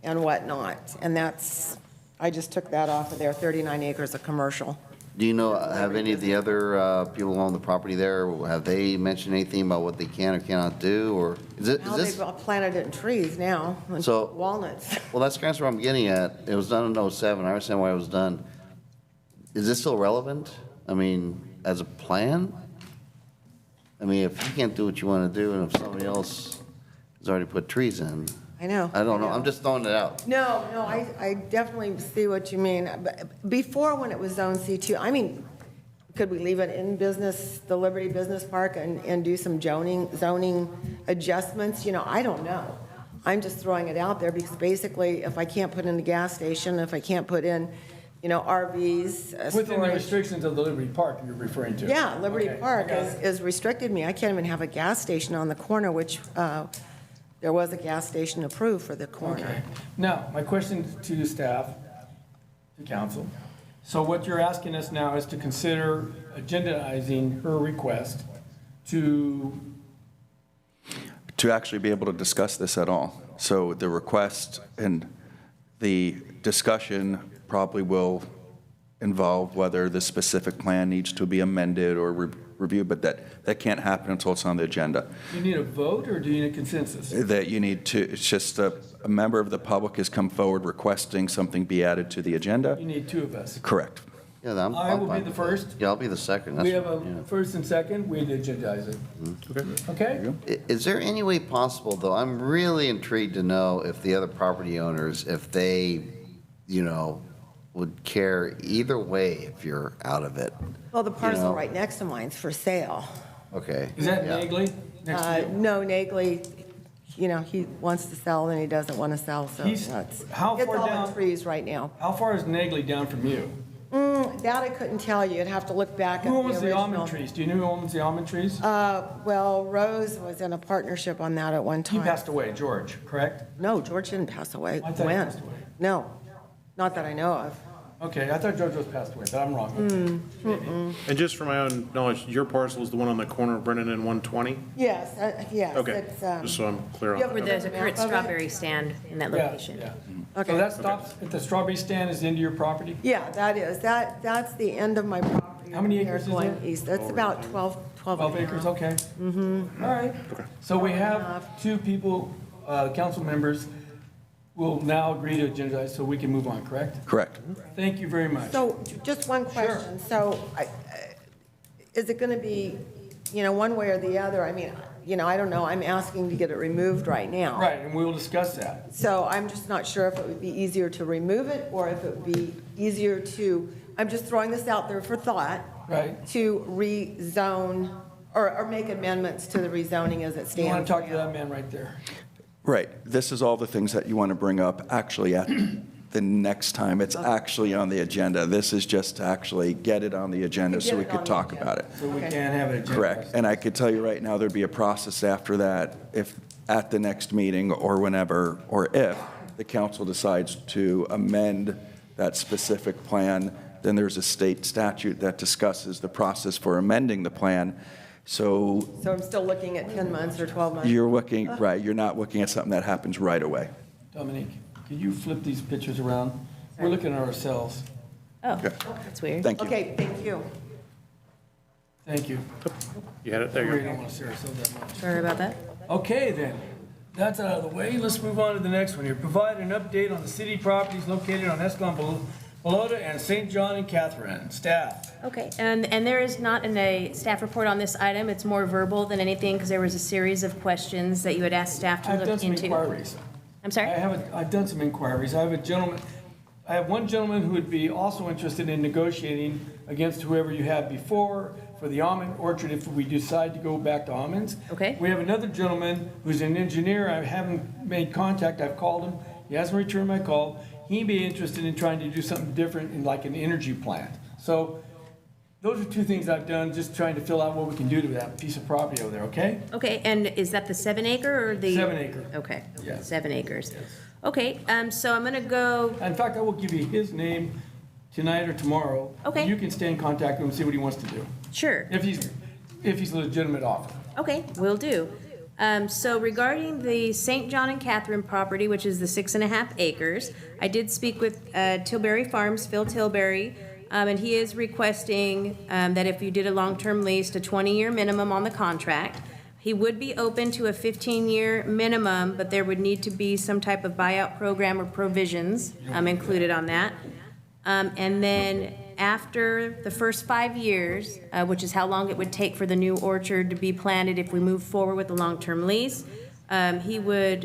and whatnot. And I just took that off of there, 39 acres of commercial. Do you know, have any of the other people who own the property there, have they mentioned anything about what they can or cannot do, or is Now this? they've planted it in trees now, and So- walnuts. Well, that's kind of what I'm getting at. It was done in '07. I understand why it was done. Is this still relevant? I mean, as a plan? I mean, if you can't do what you want to do and if somebody else has already put trees in, I know. I don't know. I'm just throwing it out. No, I definitely see what you mean. Before, when it was Zone C2, I mean, could we leave it in business, the Liberty Business Park, and do some zoning adjustments? I don't know. I'm just throwing it out there because basically, if I can't put in a gas station, if I can't put in, RVs, Within the storage. restrictions of the Liberty Park you're referring to? Yeah, Liberty Okay, Park got it. is restricted me. I can't even have a gas station on the corner, which there was a gas station approved for the corner. Okay. Now, my question to the staff, to council. So what you're asking us now is to consider agendizing her request to, To actually be able to discuss this at all. So the request and the discussion probably will involve whether the specific plan needs to be amended or reviewed, but that can't happen until it's on the agenda. do you need a vote or do you need a consensus? That you need to, it's just a member of the public has come forward requesting something be added to the agenda. You need two of us. Correct. Yeah, I will be fine the with first. that. Yeah, I'll be the second. We That's- have a first and second, we agendize it. Okay? Is there any way possible, though, I'm really intrigued to know if the other property owners, if they, would care either way if you're out of it? Well, the parcel know. right next to mine's for sale. Okay. Is that yeah. Nagley? Next to you? No, Nagley, he wants to sell and he doesn't want to sell, so He's- that's, how it's far all down- in trees right now. How far is Nagley down from you? That I couldn't tell you. You'd have to look back at the Who original. owns the almond trees? Do you know who owns the almond trees? Well, Rose was in a partnership on that at one He time. passed away, George, correct? No, George didn't pass away. I thought he When? passed away. No, not that I know of. Okay, I thought George was passed away, but I'm wrong. And just for my own knowledge, your parcel is the one on the corner of Brennan and 120? Yes, yes. Okay, it's, just so I'm clear on you that. Where there's a Map current of it? strawberry stand in that Yeah, location. yeah. Okay. So that stops at the strawberry stand is into your property? Yeah, that is. That's the end of my property. How many there acres is going it? east. That's about 12 12 and a acres, half. okay. All right. So we have two people, council members, will now agree to agendize so we can move on, correct? Correct. Thank you very much. So just one question. So is it going to be, one way or the other? I mean, I don't know. I'm asking to get it removed right now. Right, and we will discuss that. So I'm just not sure if it would be easier to remove it or if it would be easier to, I'm just throwing this out there for thought. Right. To rezone or make amendments to the rezoning as it stands. You want to talk to now. that man right there? Right. This is all the things that you want to bring up actually at the next time it's actually on the agenda. This is just to actually get it on the agenda so we Get it on could the talk agenda. about it. So we Okay. can have it agendized. Correct. And I could tell you right now, there'd be a process after that if, at the next meeting or whenever, or if the council decides to amend that specific plan, then there's a state statute that discusses the process for amending the plan. So So I'm still looking at 10 months or 12 months? you're looking, right, you're not looking at something that happens right away. Dominique, could you flip these pictures around? We're looking at ourselves. Oh, Okay. that's weird. Thank you. Okay, thank you. Thank you. You had it, there We you really go. don't want to see ourselves that much. Sorry about that. Okay, then. That's out of the way. Let's move on to the next one here. Provide an update on the city properties located on Escalon, Pelota, and St. John and Catherine. Staff. Okay, and there is not a staff report on this item. It's more verbal than anything because there was a series of questions that you had asked staff to I've done look some into. inquiries. I'm sorry? I've done some inquiries. I have one gentleman who would be also interested in negotiating against whoever you had before for the almond orchard if we decide to go back to almonds. Okay. We have another gentleman who's an engineer. I haven't made contact. I've called him. He hasn't returned my call. He'd be interested in trying to do something different in like an energy plant. So those are two things I've done, just trying to fill out what we can do to that piece of property over there, okay? Okay, and is that the 7 acre or the? 7 acre. Okay, Yeah. 7 acres. Okay, so I'm gonna go, In fact, I will give you his name tonight or tomorrow. Okay. You can stay in contact with him and see what he wants to do, sure. if he's a legitimate offer. Okay, will do. So regarding the St. John and Catherine property, which is the 6.5 acres, I did speak with Tilbury Farms, Phil Tilbury, and he is requesting that if you did a long-term lease, a 20-year minimum on the contract. He would be open to a 15-year minimum, but there would need to be some type of buyout program or provisions included on that. And then after the first 5 years, which is how long it would take for the new orchard to be planted if we move forward with the long-term lease, he would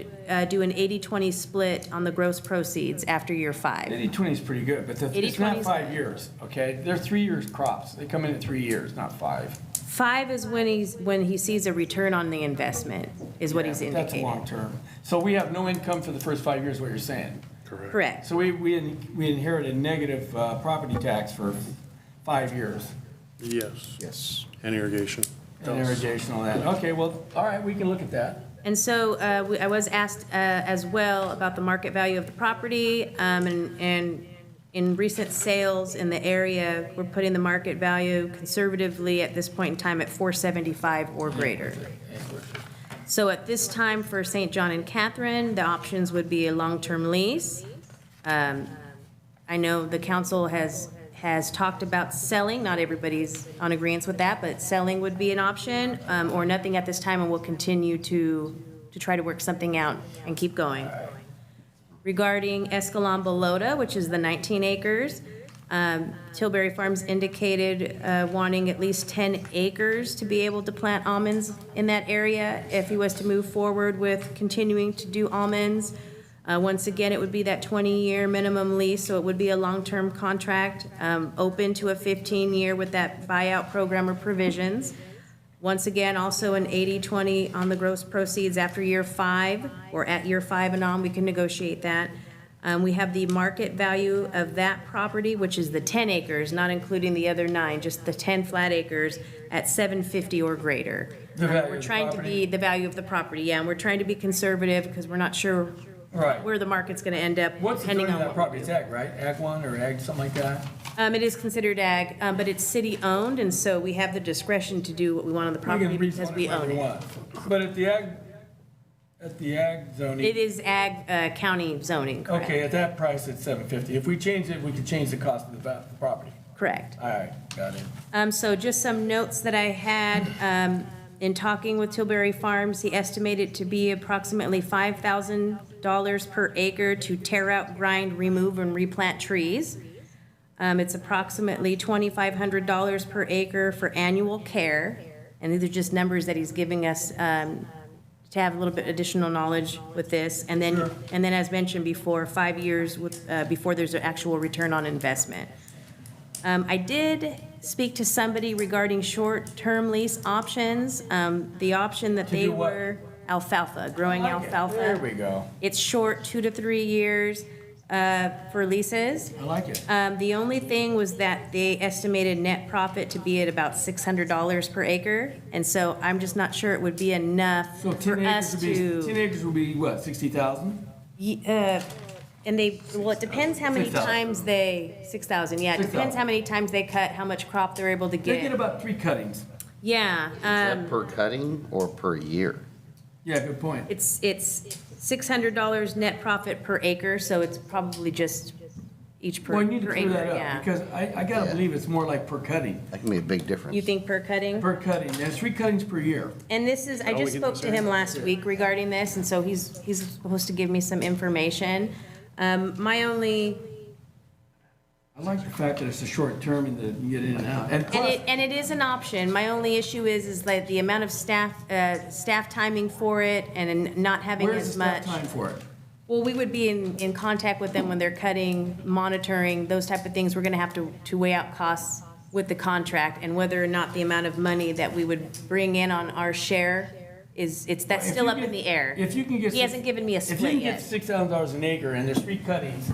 do an 80-20 split on the gross proceeds after year 5. 80-20 is pretty good, but it's 80-20 not is 5 years, okay? They're 3 years crops. They come in at 3 years, not 5. 5 is when he sees a return on the investment, is what he's That's indicating. long-term. So we have no income for the first 5 years, what you're saying. Correct. So we inherit a negative property tax for 5 years. Yes. Yes. And irrigation. And irrigation, all that. Okay, well, all right, we can look at that. And so I was asked as well about the market value of the property, and in recent sales in the area, we're putting the market value conservatively at this point in time at $475 or greater. So at this time for St. John and Catherine, the options would be a long-term lease. I know the council has talked about selling, not everybody's on agreement with that, but selling would be an option, or nothing at this time, and we'll continue to try to work something out and keep going. Regarding Escalon Belota, which is the 19 acres, Tilbury Farms indicated wanting at least 10 acres to be able to plant almonds in that area if he was to move forward with continuing to do almonds. Once again, it would be that 20-year minimum lease, so it would be a long-term contract, open to a 15-year with that buyout program or provisions. Once again, also an 80-20 on the gross proceeds after year 5, or at year 5 and on, we can negotiate that. We have the market value of that property, which is the 10 acres, not including the other 9, just the 10 flat acres at $750 or greater. The value We're of the trying to property? be the value of the property, yeah, and we're trying to be conservative because we're not sure Right. where the market's going to end up, What's the depending zoning of on that what. property? It's ag, right? Ag 1 or ag, something like that? It is considered ag, but it's city-owned, and so we have the discretion to do what we want on the property because we own it. But at the ag zoning. It is ag county zoning, correct? Okay, at that price, it's $750. If we change it, we could change the cost of the property. Correct. All right, got it. So just some notes that I had, in talking with Tilbury Farms, he estimated to be approximately $5,000 per acre to tear out, grind, remove, and replant trees. It's approximately $2,500 per acre for annual care, and these are just numbers that he's giving us to have a little bit additional knowledge with this. And then as mentioned before, 5 years before there's an actual return on investment. I did speak to somebody regarding short-term lease options. The option that they do what? were alfalfa, growing I like it. alfalfa. There we go. It's short, 2 to 3 years for leases. I like it. The only thing was that they estimated net profit to be at about $600 per acre, and so I'm just not sure it would be enough So for 10 us acres to. would be what, 60,000? And well, it depends how many 6,000. times 6,000, yeah, it depends 6,000. how many times they cut, how much crop they're able to They get get. about 3 cuttings. Yeah, Is that per cutting or per year? Yeah, good point. it's $600 net profit per acre, so it's probably just each per Well, acre, you need to clear that up, yeah. because I gotta Yeah. believe it's more like per cutting. That can be a big difference. You think per cutting? Per cutting, there's 3 cuttings per year. And this is, I just spoke to him last week regarding this, and so he's supposed to give me some information. My only, I like the fact that it's a short term and that you get in and out. And plus, and it is an option. My only issue is like the amount of staff timing for it and not having where's the as staff much. time for it? Well, we would be in contact with them when they're cutting, monitoring, those type of things. We're gonna have to weigh out costs with the contract and whether or not the amount of money that we would bring in on our share that's If still you up get- in the air. If you can get. He hasn't given me a If you split can yet. get $6,000 an acre and there's 3 cuttings,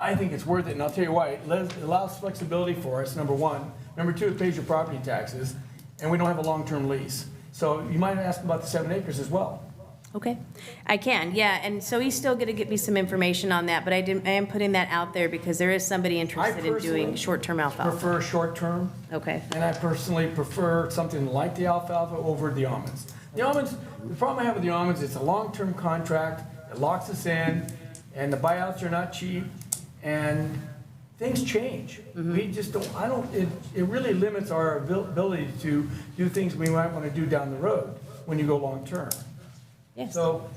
I think it's worth it, and I'll tell you why. It allows flexibility for us, number one. Number two, it pays your property taxes, and we don't have a long-term lease. So you might ask about the 7 acres as well. Okay, I can, yeah, and so he's still gonna get me some information on that, but I am putting that out there because there is somebody interested in doing personally short-term alfalfa. Prefer short-term, Okay, and I personally prefer something like the alfalfa over the almonds. The almonds, the problem I have with the almonds, it's a long-term contract, it locks us in, and the buyouts are not cheap, and things change. We just don't, it really limits our ability to do things we might want to do down the road when you go long-term. yes. So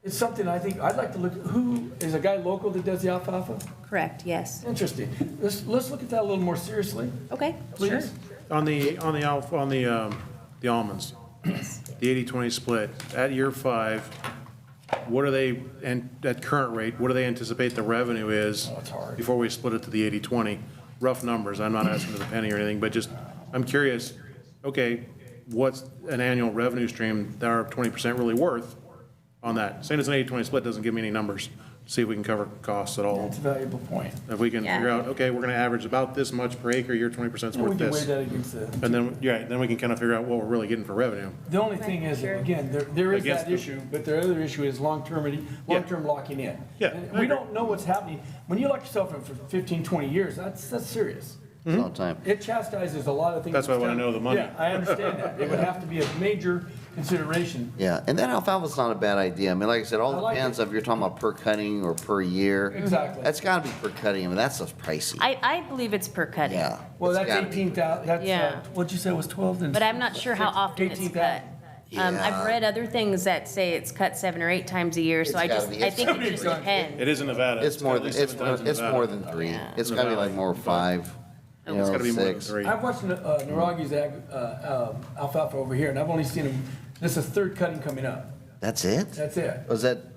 it's something I think, I'd like to look, who, is a guy local that does the alfalfa? Correct, yes. Interesting. Let's look at that a little more seriously, Okay, sure. please. On the almonds, the 80-20 split, at year 5, what are they, and at current rate, what do they anticipate the revenue is That's hard. before we split it to the 80-20? Rough numbers, I'm not asking for the penny or anything, but just, I'm curious, okay, what's an annual revenue stream that are 20% really worth on that? Saying it's an 80-20 split doesn't give me any numbers, see if we can cover costs at all. That's a valuable point. If we can Yeah. figure out, okay, we're gonna average about this much per acre, your 20% is And we worth can weigh this. that against the, And then, yeah, then we can kind of figure out what we're really getting for revenue. the only thing is, Sure. again, there is Against that the- issue, but the other issue is long-term locking in. Yeah, And I we agree. don't know what's happening. When you lock yourself in for 15, 20 years, that's serious. It's a long time. It chastises a lot of things. That's why I wanna know the money. Yeah, I understand that. It would have to be a major consideration. Yeah, and that alfalfa's not a bad idea. I mean, like I said, I all like depends it. if you're talking about per cutting or per year. Exactly. That's gotta be per cutting. I mean, that's just pricey. I believe it's per cutting. Yeah. Well, it's that's gotta be. 18,000, that's, Yeah. what'd you say was 12? And But I'm not sure how often it's 18,000. cut. I've Yeah. read other things that say it's cut 7 or 8 times a year, so It's I gotta just, be. I It's think gotta it be just done. depends. It is in Nevada. It's more got at than, least it's, 7 times in it's Nevada. more than 3. Yeah. It's gotta be like more 5, you It's know, gotta be more than 6. 3. I've watched Naragi's alfalfa over here, and I've only seen him, this is third cutting coming up. That's it? That's it.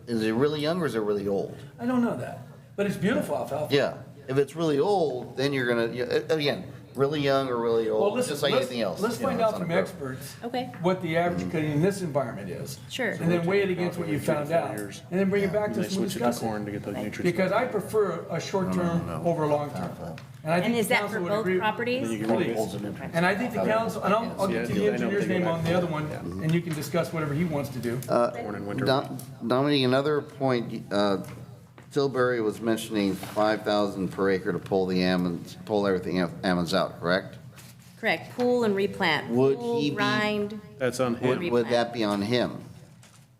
Is it really young or is it really old? I don't know that, but it's beautiful alfalfa. Yeah. If it's really old, then you're gonna, again, really young or really Well, old, listen, just like anything else. Let's you know, find it's out not from a pro- experts Okay, what the average cutting in this environment is. sure. And then weigh it against what you found out, years. and then bring it back to They us and we'll switch it to discuss corn it. to get those nutrients. Because I prefer a short-term over a long-term. I And think is the that for council would both agree- properties? Please. And I think the council, and I'll get to the engineer's name on the other one, and you can discuss whatever he wants to do. Corn and winter. Dominique, another point, Tilbury was mentioning 5,000 per acre to pull everything almonds out, correct? Correct, pool and replant. Would Pool, he be- grind. That's on him. Would that be on him?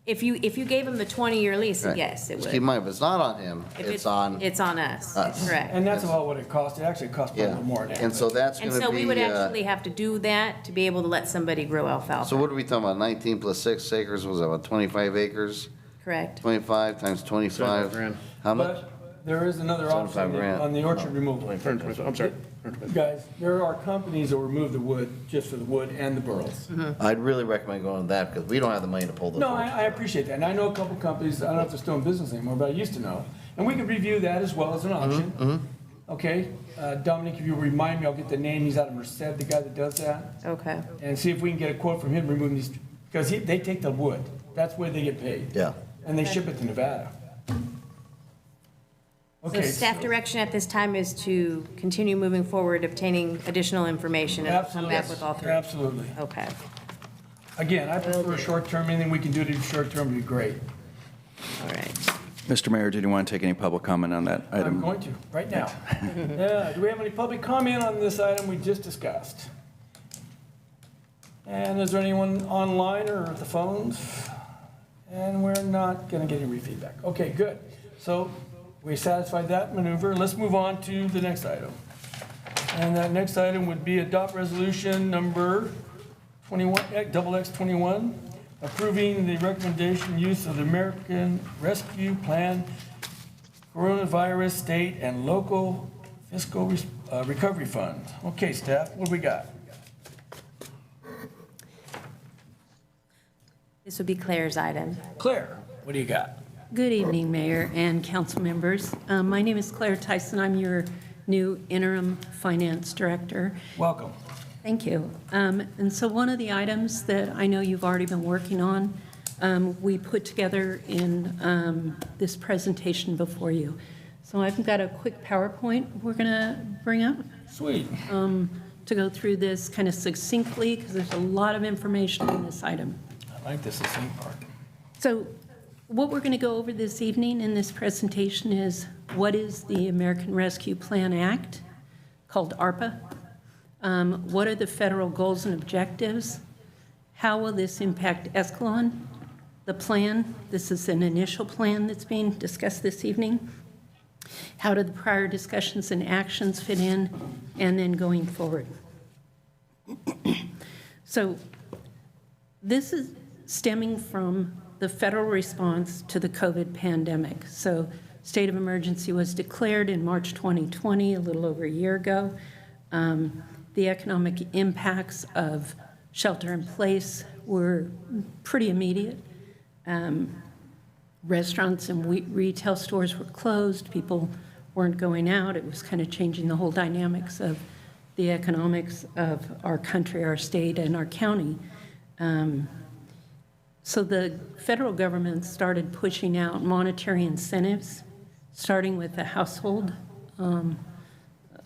If you gave him the 20-year lease, Right. yes, it Just would. keep in mind, if it's not on him, If it's on, It's on us, us. correct. And that's about what it costs. It actually costs a yeah. little more now. And so that's And gonna so be, we would actually have to do that to be able to let somebody grow so alfalfa, what are we talking about, 19 plus 6 acres, was that about 25 acres? correct? 25 times 25? 75 grand. How much? But there is another 75 option grand. on the orchard removal. I'm sorry. Guys, there are companies that will remove the wood, just for the wood and the burls. I'd really recommend going with that, because we don't have the money to pull those. No, off. I appreciate that, and I know a couple companies, I don't know if they're still in business anymore, but I used to know. And we could review that as well as an option. Okay, Dominic, if you remind me, I'll get the name, he's out of Merced, the guy that does that, Okay. and see if we can get a quote from him removing these, because they take the wood, that's where they get paid. Yeah. And they ship it to Nevada. So Okay. staff direction at this time is to continue moving forward, obtaining additional information, and come back with all three. Absolutely. Okay. Again, I prefer short-term, anything we can do to do short-term would be great. All right. Mr. Mayor, did you want to take any public comment on that I'm item? going to, right now. Yeah, do we have any public comment on this item we just discussed? And is there anyone online or the phones? And we're not gonna get any feedback. Okay, good. So we satisfied that maneuver. Let's move on to the next item. And that next item would be adopt resolution number 21, XX21, approving the recommendation use of the American Rescue Plan Coronavirus State and Local Fiscal Recovery Fund. Okay, staff, what do we got? This would be Claire's item. Claire, what do you got? Good evening, Mayor and council members. My name is Claire Tyson. I'm your new interim finance director. Welcome. Thank you. And so one of the items that I know you've already been working on, we put together in this presentation before you. So I've got a quick PowerPoint we're going to bring up. Sweet. to go through this kind of succinctly, because there's a lot of information in this item. I like this succinct part. So what we're going to go over this evening in this presentation is what is the American Rescue Plan Act, called ARPA? What are the federal goals and objectives? How will this impact Escalon? The plan, this is an initial plan that's being discussed this evening. How do the prior discussions and actions fit in? And then going forward. So this is stemming from the federal response to the COVID pandemic. So state of emergency was declared in March 2020, a little over a year ago. The economic impacts of shelter in place were pretty immediate. Restaurants and retail stores were closed. People weren't going out. It was kind of changing the whole dynamics of the economics of our country, our state, and our county. So the federal government started pushing out monetary incentives, starting with the household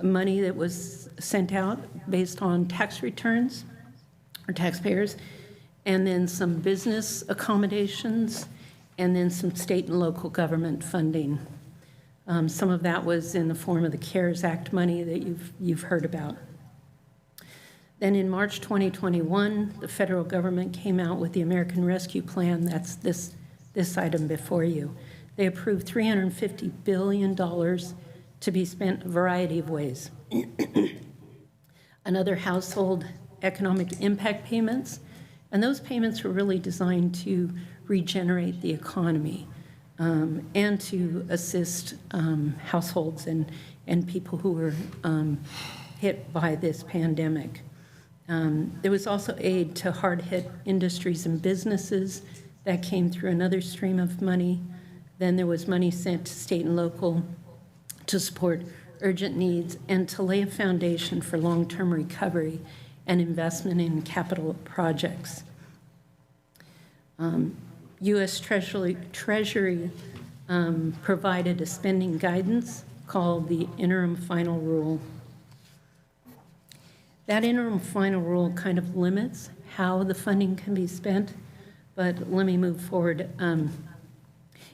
money that was sent out based on tax returns or taxpayers, and then some business accommodations, and then some state and local government funding. Some of that was in the form of the CARES Act money that you've heard about. Then in March 2021, the federal government came out with the American Rescue Plan. That's this item before you. They approved $350 billion to be spent a variety of ways. Another household economic impact payments, and those payments were really designed to regenerate the economy and to assist households and people who were hit by this pandemic. There was also aid to hard-hit industries and businesses that came through another stream of money. Then there was money sent to state and local to support urgent needs and to lay a foundation for long-term recovery and investment in capital projects. U.S. Treasury provided a spending guidance called the Interim Final Rule. That interim final rule kind of limits how the funding can be spent, but let me move forward.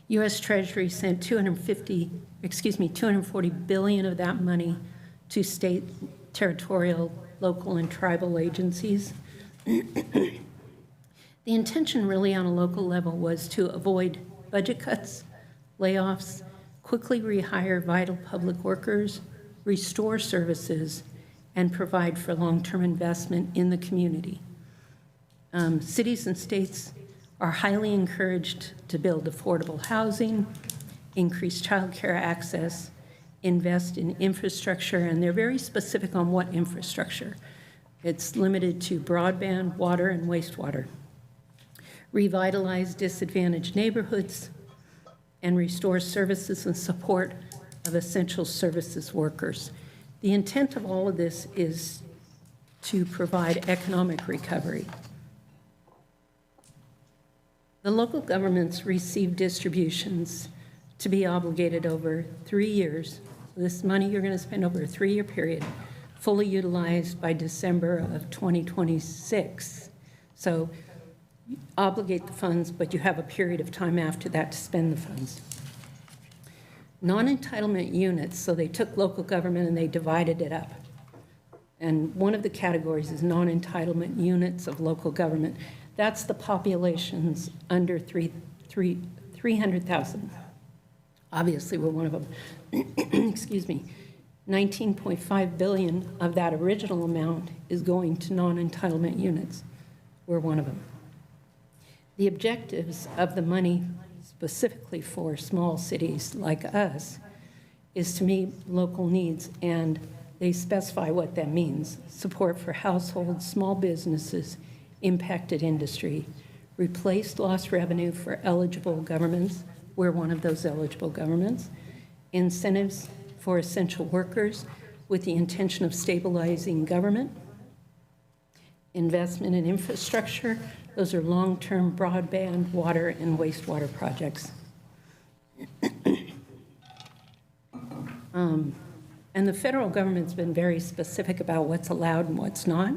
U.S. Treasury sent $240 billion of that money to state, territorial, local, and tribal agencies. The intention really on a local level was to avoid budget cuts, layoffs, quickly rehire vital public workers, restore services, and provide for long-term investment in the community. Cities and states are highly encouraged to build affordable housing, increase childcare access, invest in infrastructure, and they're very specific on what infrastructure. It's limited to broadband, water, and wastewater. Revitalize disadvantaged neighborhoods, and restore services and support of essential services workers. The intent of all of this is to provide economic recovery. The local governments receive distributions to be obligated over 3 years. So this money you're going to spend over a 3-year period, fully utilized by December of 2026. So you obligate the funds, but you have a period of time after that to spend the funds. Non-entitlement units, so they took local government and they divided it up. And one of the categories is non-entitlement units of local government. That's the populations under 300,000. Obviously, we're one of them. Excuse me. 19.5 billion of that original amount is going to non-entitlement units. We're one of them. The objectives of the money specifically for small cities like us is to meet local needs, and they specify what that means. Support for households, small businesses, impacted industry, replace lost revenue for eligible governments. We're one of those eligible governments. Incentives for essential workers with the intention of stabilizing government. Investment in infrastructure. Those are long-term broadband, water, and wastewater projects. And the federal government's been very specific about what's allowed and what's not.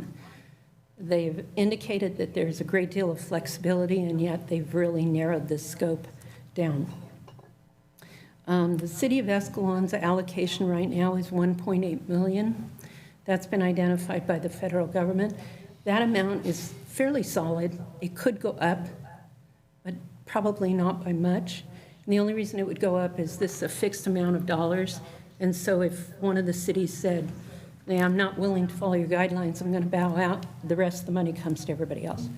They've indicated that there's a great deal of flexibility, and yet they've really narrowed the scope down. The city of Escalon's allocation right now is $1.8 million. That's been identified by the federal government. That amount is fairly solid. It could go up, but probably not by much. And the only reason it would go up is this is a fixed amount of dollars. And so if one of the cities said, "Yeah, I'm not willing to follow your guidelines, I'm going to bow out," the rest of the money comes to everybody else.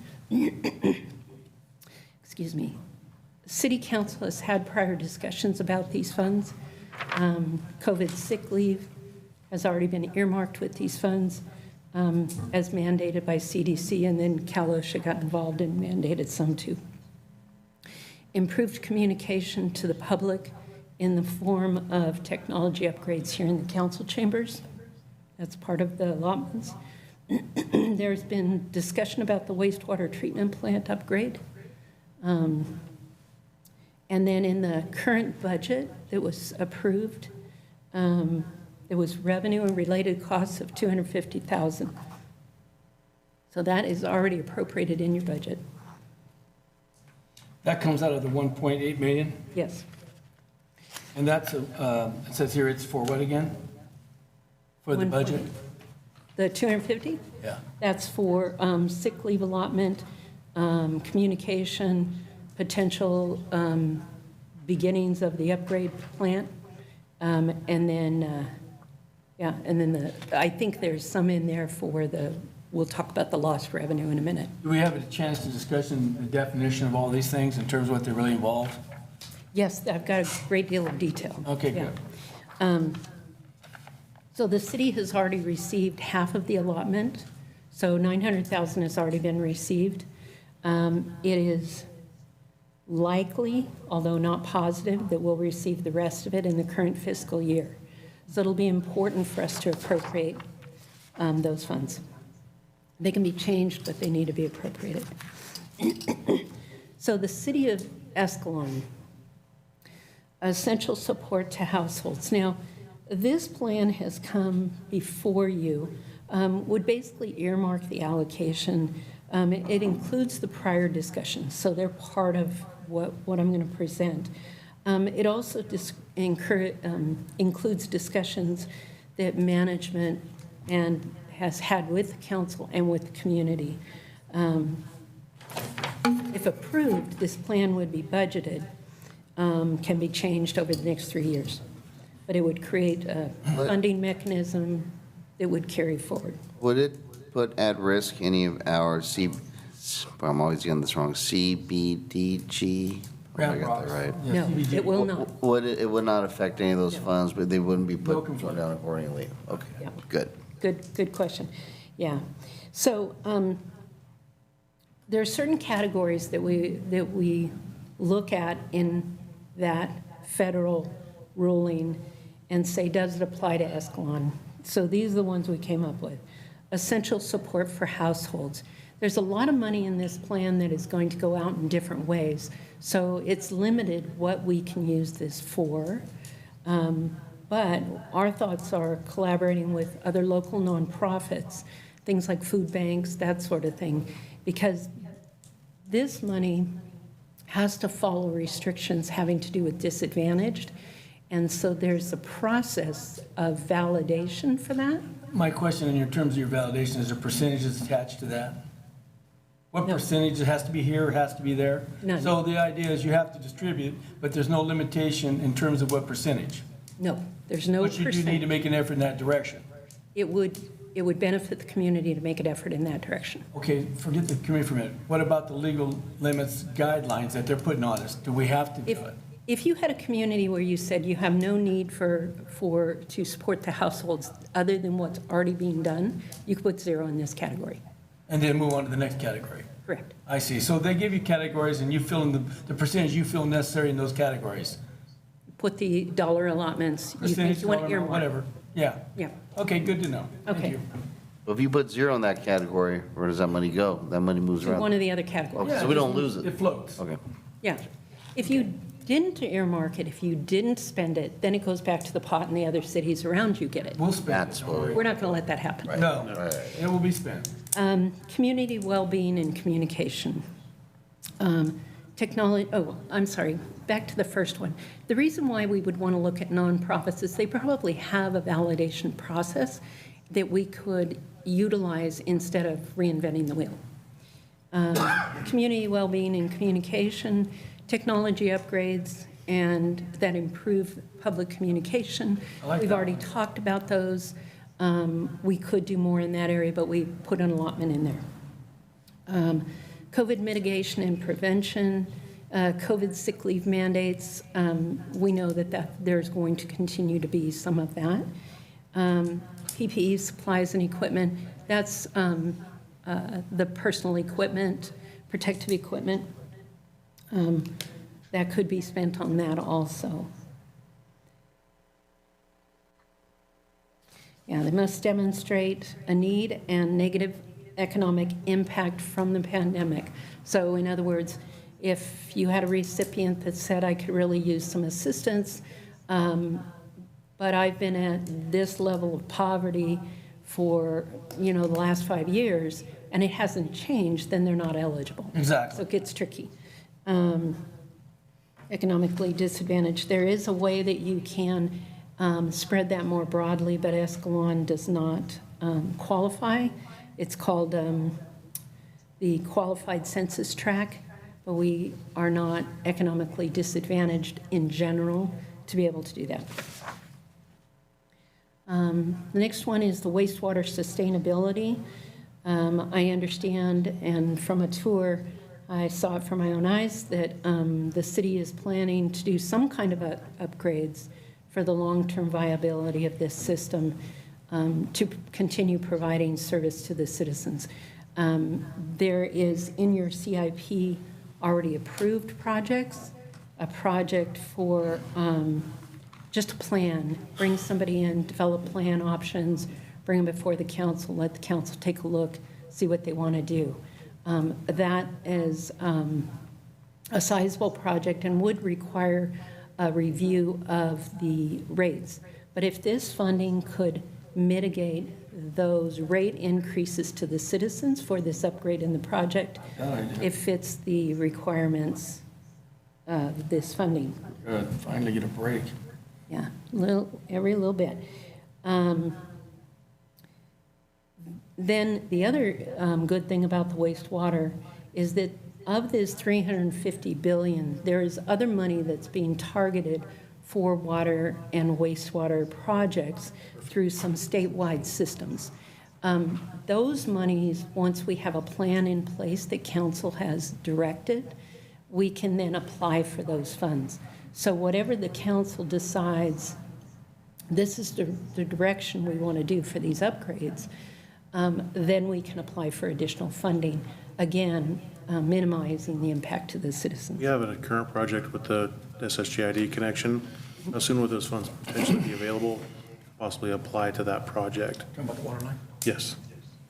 Excuse me. City council has had prior discussions about these funds. COVID sick leave has already been earmarked with these funds as mandated by CDC, and then Cal OSHA got involved and mandated some too. Improved communication to the public in the form of technology upgrades here in the council chambers. That's part of the allotments. There's been discussion about the wastewater treatment plant upgrade. And then in the current budget that was approved, there was revenue and related costs of $250,000. So that is already appropriated in your budget. That comes out of the 1.8 million? Yes. And that's, it says here it's for what again? For the budget? The 250? Yeah. That's for sick leave allotment, communication, potential beginnings of the upgrade plant, and then, I think there's some in there for we'll talk about the lost revenue in a minute. Do we have a chance to discuss the definition of all these things in terms of what they really involve? Yes, I've got a great deal of detail. Okay, Yeah. good. So the city has already received half of the allotment, so $900,000 has already been received. It is likely, although not positive, that we'll receive the rest of it in the current fiscal year. So it'll be important for us to appropriate those funds. They can be changed, but they need to be appropriated. So the city of Escalon, essential support to households. Now, this plan has come before you, would basically earmark the allocation. It includes the prior discussions, so they're part of what I'm going to present. It also includes discussions that management has had with the council and with the community. If approved, this plan would be budgeted, can be changed over the next 3 years. But it would create a funding mechanism that would carry forward. Would it put at risk any of our I'm always getting this wrong, CBDG? I got that right. No, it will not. It would not affect any of those funds, but they wouldn't be put conflict. down accordingly? Okay, Yeah. good. Good question. Yeah. So there are certain categories that we look at in that federal ruling and say, does it apply to Escalon? So these are the ones we came up with. Essential support for households. There's a lot of money in this plan that is going to go out in different ways. So it's limited what we can use this for. But our thoughts are collaborating with other local nonprofits, things like food banks, that sort of thing, because this money has to follow restrictions having to do with disadvantaged. And so there's a process of validation for that. My question in your terms of your validation, is there percentages attached to that? What No. percentage has to be here or has to be there? None. So the idea is you have to distribute, but there's no limitation in terms of what percentage. No, there's no But you do need to percent. make an effort in that direction. It would benefit the community to make an effort in that direction. Okay, forget the committee for a minute. What about the legal limits guidelines that they're putting on us? Do we have to do it? If you had a community where you said you have no need to support the households other than what's already being done, you could put 0 in this category. And then move on to the next category? Correct. I see. So they give you categories and you fill in the percentage you feel necessary in those categories? Put the dollar allotments. You think Percentage, you want dollar amount, earmark. whatever. Yeah. Yeah. Okay, good to know. Thank Okay. you. Well, if you put 0 in that category, where does that money go? That money moves To one around? of the other categories. Okay, so we don't lose it? It floats. Okay. Yeah. If you didn't earmark it, if you didn't spend it, then it goes back to the pot and the other cities around you get it. We'll spend it. That's what we- We're not going to let that happen. No, it will be spent. Community well-being and communication. Technology, I'm sorry, back to the first one. The reason why we would want to look at nonprofits is they probably have a validation process that we could utilize instead of reinventing the wheel. Community well-being and communication, technology upgrades, and that improve public communication. I like We've that already one. talked about those. We could do more in that area, but we put an allotment in there. COVID mitigation and prevention, COVID sick leave mandates, we know that there's going to continue to be some of that. PPE supplies and equipment, that's the personal equipment, protective equipment. That could be spent on that also. Yeah, they must demonstrate a need and negative economic impact from the pandemic. So in other words, if you had a recipient that said, I could really use some assistance, but I've been at this level of poverty for, the last 5 years, and it hasn't changed, then they're not eligible. Exactly. So it gets tricky. Economically disadvantaged. There is a way that you can spread that more broadly, but Escalon does not qualify. It's called the Qualified Census Tract, but we are not economically disadvantaged in general to be able to do that. The next one is the wastewater sustainability. I understand, and from a tour, I saw it from my own eyes, that the city is planning to do some kind of upgrades for the long-term viability of this system to continue providing service to the citizens. There is in your CIP already approved projects, a project for just a plan, bring somebody in, develop plan options, bring them before the council, let the council take a look, see what they want to do. That is a sizable project and would require a review of the rates. But if this funding could mitigate those rate increases to the citizens for this upgrade in the project, it fits the requirements of this funding. Good, finally get a break. Yeah, every little bit. Then the other good thing about the wastewater is that of this $350 billion, there is other money that's being targeted for water and wastewater projects through some statewide systems. Those monies, once we have a plan in place that council has directed, we can then apply for those funds. So whatever the council decides, this is the direction we want to do for these upgrades, then we can apply for additional funding, again, minimizing the impact to the citizens. We have a current project with the SSGID connection. How soon would those funds potentially be available, possibly apply to that project? Talking about the water line? Yes.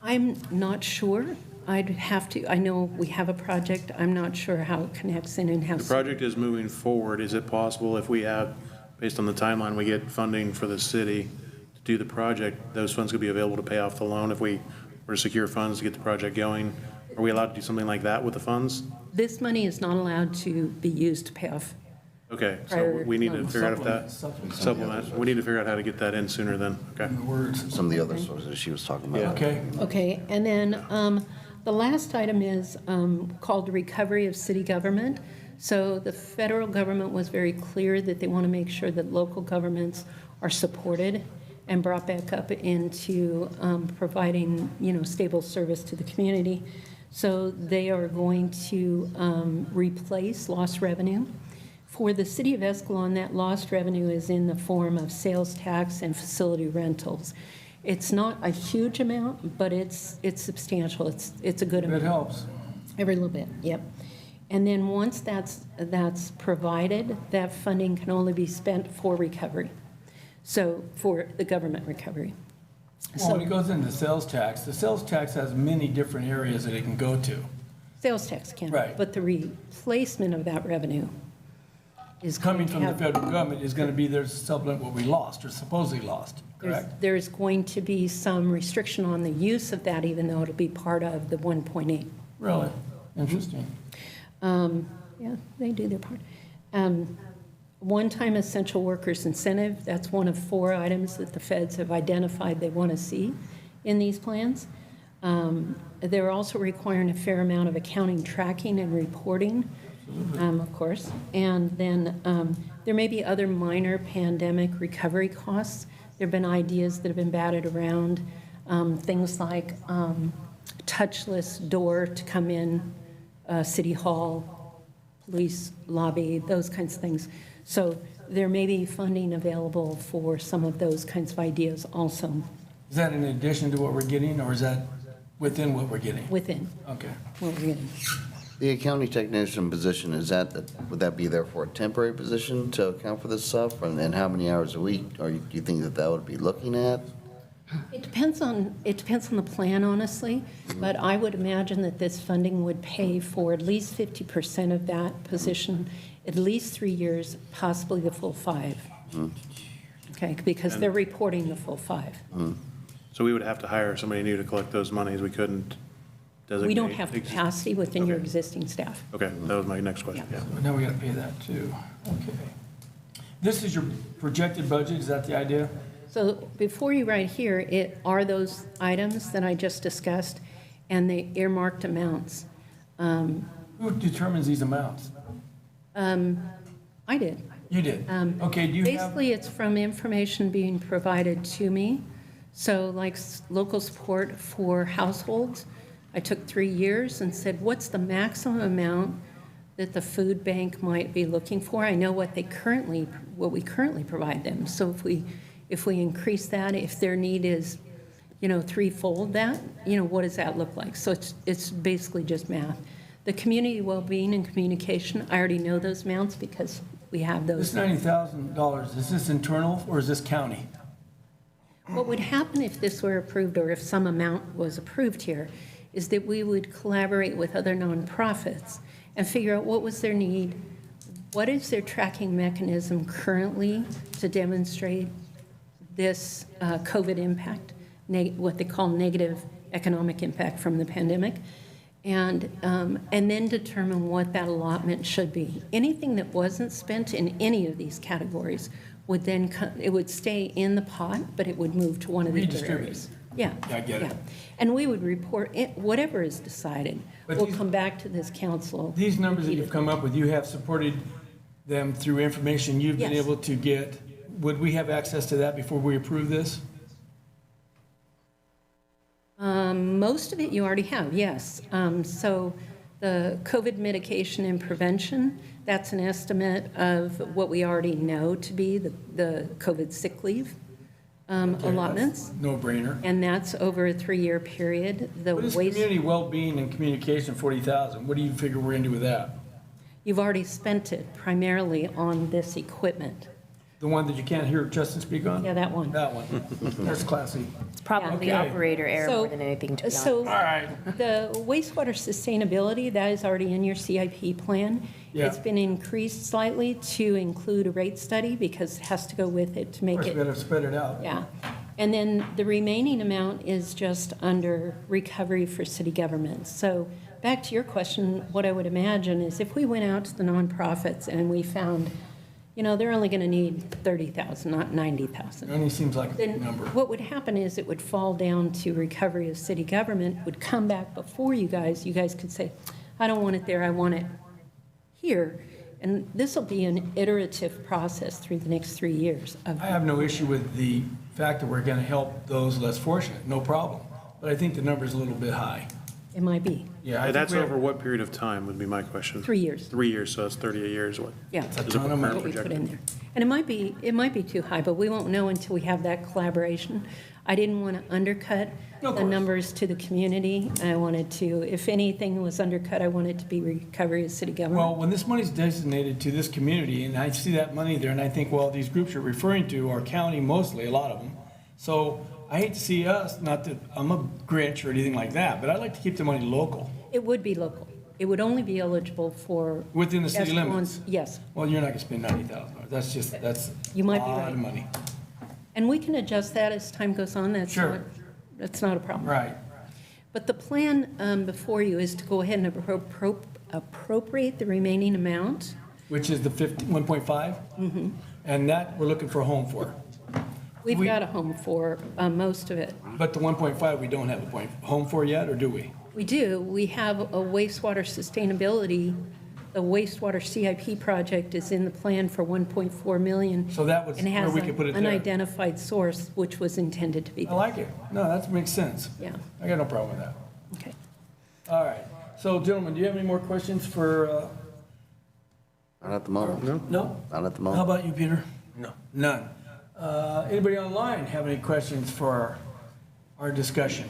I'm not sure. I'd have to, I know we have a project. I'm not sure how it connects in and how. The project is moving forward. Is it possible if we have, based on the timeline, we get funding for the city to do the project, those funds could be available to pay off the loan if we were to secure funds to get the project going? Are we allowed to do something like that with the funds? This money is not allowed to be used to pay off. Okay, so Prior we need to loans. figure out if that, supplement, we need to figure out how to get that in sooner then, okay? Some of the other sources she was talking about. Yeah. Okay. Okay, and then the last item is called recovery of city government. So the federal government was very clear that they want to make sure that local governments are supported and brought back up into providing, stable service to the community. So they are going to replace lost revenue. For the city of Escalon, that lost revenue is in the form of sales tax and facility rentals. It's not a huge amount, but it's substantial. It's a good amount. It helps. Every little bit, yep. And then once that's provided, that funding can only be spent for recovery. So for the government recovery. Well, when it goes into the sales tax has many different areas that it can go to. Sales tax can. Right. But the replacement of that revenue is coming going to from the have- federal government is going to be there to supplement what we lost or supposedly lost, correct? There's going to be some restriction on the use of that, even though it'll be part of the 1.8. Really? Interesting. Yeah, they do their part. One-time essential workers incentive, that's one of 4 items that the feds have identified they want to see in these plans. They're also requiring a fair amount of accounting, tracking, and reporting, of course. And then there may be other minor pandemic recovery costs. There have been ideas that have been batted around, things like touchless door to come in, City Hall, police lobby, those kinds of things. So there may be funding available for some of those kinds of ideas also Is that in addition to what we're getting, or is that within what we're getting? within Okay. what we're getting. The accounting technician position, would that be therefore a temporary position to account for this stuff? And how many hours a week, or do you think that would be looking at? It depends on the plan, honestly, but I would imagine that this funding would pay for at least 50% of that position, at least 3 years, possibly the full 5. Okay, because they're reporting the full 5. So we would have to hire somebody new to collect those monies. We couldn't designate. We don't have capacity within your Okay. existing staff. Okay, that was my next question. Yeah. Yeah. Now we got to pay that too. Okay. This is your projected budget, is that the idea? So before you right here, it are those items that I just discussed and the earmarked amounts. Who determines these amounts? I did. You did? Okay, do you have? Basically, it's from information being provided to me. So like local support for households, I took 3 years and said, what's the maximum amount that the food bank might be looking for? I know what we currently provide them. So if we increase that, if their need is, threefold that, what does that look like? So it's basically just math. The community well-being and communication, I already know those amounts because we have This those. $90,000, is this internal or is this county? What would happen if this were approved, or if some amount was approved here, is that we would collaborate with other nonprofits and figure out what was their need, what is their tracking mechanism currently to demonstrate this COVID impact, what they call negative economic impact from the pandemic, and then determine what that allotment should be. Anything that wasn't spent in any of these categories would then, it would stay in the pot, but it would move to one of the other Redistribute. areas. Yeah. I get it. And we would report, whatever is decided, But we'll these- come back to this council. These numbers that you've come up with, you have supported them through information you've been Yes. able to get. Would we have access to that before we approve this? Most of it you already have, yes. So the COVID mitigation and prevention, that's an estimate of what we already know to be the COVID sick leave allotments. No brainer. And that's over a 3-year period. The What is waste, community well-being and communication, 40,000? What do you figure we're into with that? you've already spent it primarily on this equipment. The one that you can't hear Justin speak on? Yeah, that one. That one. That's classy. It's probably Yeah. operator error So- more than anything, to be honest. So All right. the wastewater sustainability, that is already in your CIP plan. Yeah. It's been increased slightly to include a rate study because it has to go with it to Of make course, we it, better spread it out. yeah. And then the remaining amount is just under recovery for city government. So back to your question, what I would imagine is if we went out to the nonprofits and we found, they're only going to need 30,000, not 90,000. It only seems like a big Then number. what would happen is it would fall down to recovery of city government, would come back before you guys. You guys could say, I don't want it there, I want it here. And this will be an iterative process through the next 3 years. I have no issue with the fact that we're going to help those less fortunate, no problem. But I think the number's a little bit high. It might be Yeah, I And think that's we have- over what period of time would be my question? 3 years. 3 years, so that's 38 years, what? Yeah, a is ton of it money. what we put projected? in there. And it might be too high, but we won't know until we have that collaboration. I didn't want to undercut No, of the course. numbers to the community. I wanted to, if anything was undercut, I wanted to be recovery of city government. Well, when this money's designated to this community, and I see that money there, and I think, well, these groups you're referring to are county mostly, a lot of them. So I hate to see us, not that I'm a Grinch or anything like that, but I'd like to keep the money local. It would be local. it would only be eligible for. Within the city Escalon- limits? Yes, Well, you're not gonna spend $90,000. That's You might a be lot right. of money. and we can adjust that as time goes on, Sure. That's not a problem. Right. But the plan before you is to go ahead and appropriate the remaining amount. Which is the 1.5? Mm-hmm. And that we're looking for a home for. We've We- got a home for most of it. But the 1.5, we don't have a home for yet, or do we? We do. We have a wastewater sustainability. The wastewater CIP project is in the plan for 1.4 million. So that was and where we could put it has there. an unidentified source, which was intended to be. I like it. No, that makes sense. Yeah, I got no problem with that. okay. All right. So gentlemen, do you have any more questions for, Not at the moment. no? Not at the How moment. about you, Peter? No. None. Anybody online have any questions for our discussion?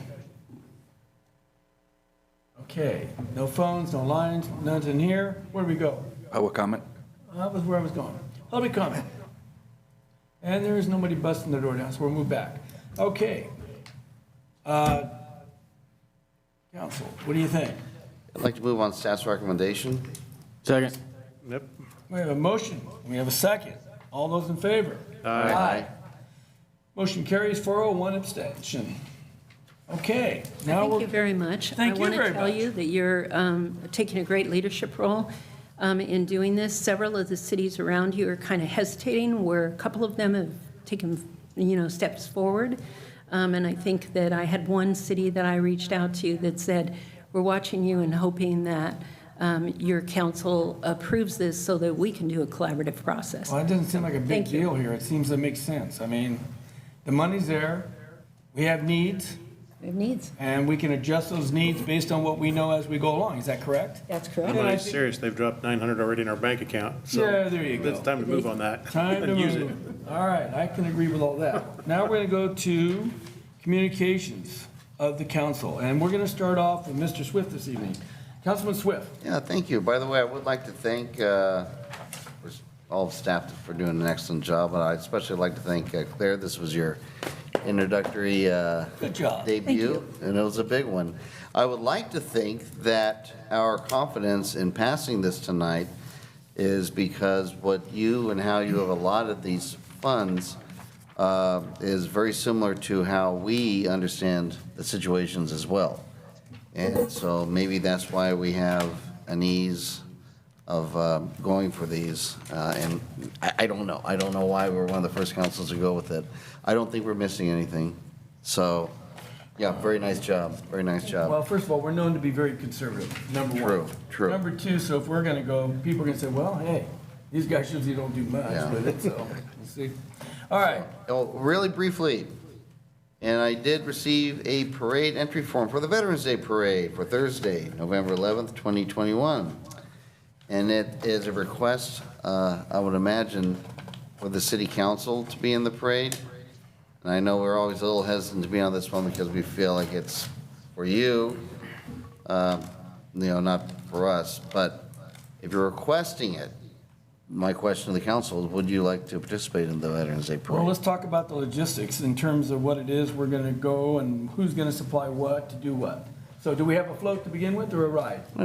Okay, no phones, no lines, none's in here. Where do we go? Public comment? That was where I was going. Public comment. And there is nobody busting the door down, so we'll move back. Okay. Council, what do you think? I'd like to move on staff's recommendation. Second. Yep. We have a motion, we have a second. All those in favor? Aye. Motion carries 401 abstention. Okay, now Thank you we're, very much. Thank you very I want to tell much. you that you're taking a great leadership role in doing this. Several of the cities around you are kind of hesitating, where a couple of them have taken, steps forward. And I think that I had one city that I reached out to that said, we're watching you and hoping that your council approves this so that we can do a collaborative process. well, it doesn't seem like a big Thank you. deal here. It seems to make sense. I mean, the money's there, we have needs, We have needs. and we can adjust those needs based on what we know as we go along. Is that correct? That's The correct. Yeah, I money's think- serious. They've dropped 900 already in our bank account. So Yeah, there you go. it's time to move on that. Time to and use move. it. All right, I can agree with all that. Now we're going to go to communications of the council, and we're going to start off with Mr. Swift this evening. Councilman Swift. Yeah, thank you. By the way, I would like to thank all of staff for doing an excellent job, but I'd especially like to thank Claire. This was your introductory Good job. debut, and it was a big one. I would like to think that our confidence in passing this tonight is because what you and how you have allotted these funds is very similar to how we understand the situations as well. And so maybe that's why we have an ease of going for these. And I don't know. I don't know why we're one of the first councils to go with it. I don't think we're missing anything. So, yeah, very nice job. Very nice job. Well, first of all, we're known to be very conservative, number one. True, true. Number two, so if we're going to go, people are going to say, well, hey, these guys usually don't do much Yeah. with it, so we'll see. All right, Oh, really briefly, and I did receive a parade entry form for the Veterans Day Parade for Thursday, November 11th, 2021. And it is a request, I would imagine, for the city council to be in the parade. And I know we're always a little hesitant to be on this one because we feel like it's for you, not for us. But if you're requesting it, my question to the council is, would you like to participate in the Veterans Day well, Parade? let's talk about the logistics in terms of what it is we're going to go and who's going to supply what to do what. So do we have a float to begin with or a ride? Yeah,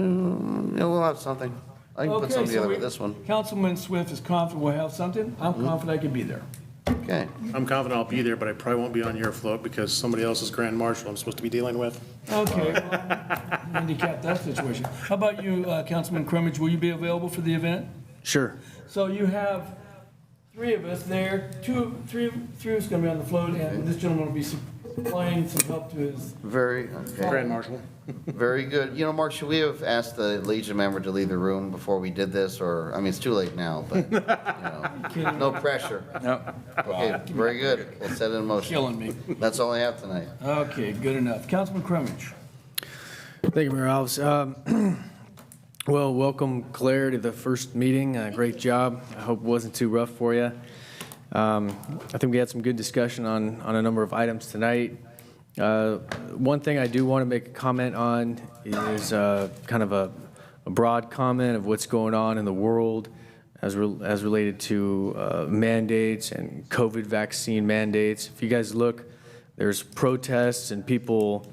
we'll have something. I can put Okay, something so together we- with this one. Councilman Swift is confident we'll have something. I'm confident I can be there. Okay. I'm confident I'll be there, but I probably won't be on your float because somebody else's grand marshal I'm supposed to be dealing with. Okay, well, handicap that situation. How about you, Councilman Crummage? Will you be available for the event? Sure. So you have three of us there, three of us going to be on the float, and this gentleman will be supplying some help to his. Very, okay. Grand marshal. Very good. Mark, should we have asked the Legion member to leave the room before we did this, or, I mean, it's too late now, but, no pressure. No. Okay, very good. We'll set it in motion. Killing me. That's all I have tonight. Okay, good enough. Councilman Crummage. Thank you, Mayor Alves. Well, welcome Claire to the first meeting. Great job. I hope it wasn't too rough for you. I think we had some good discussion on a number of items tonight. One thing I do want to make a comment on is kind of a broad comment of what's going on in the world as related to mandates and COVID vaccine mandates. If you guys look, there's protests and people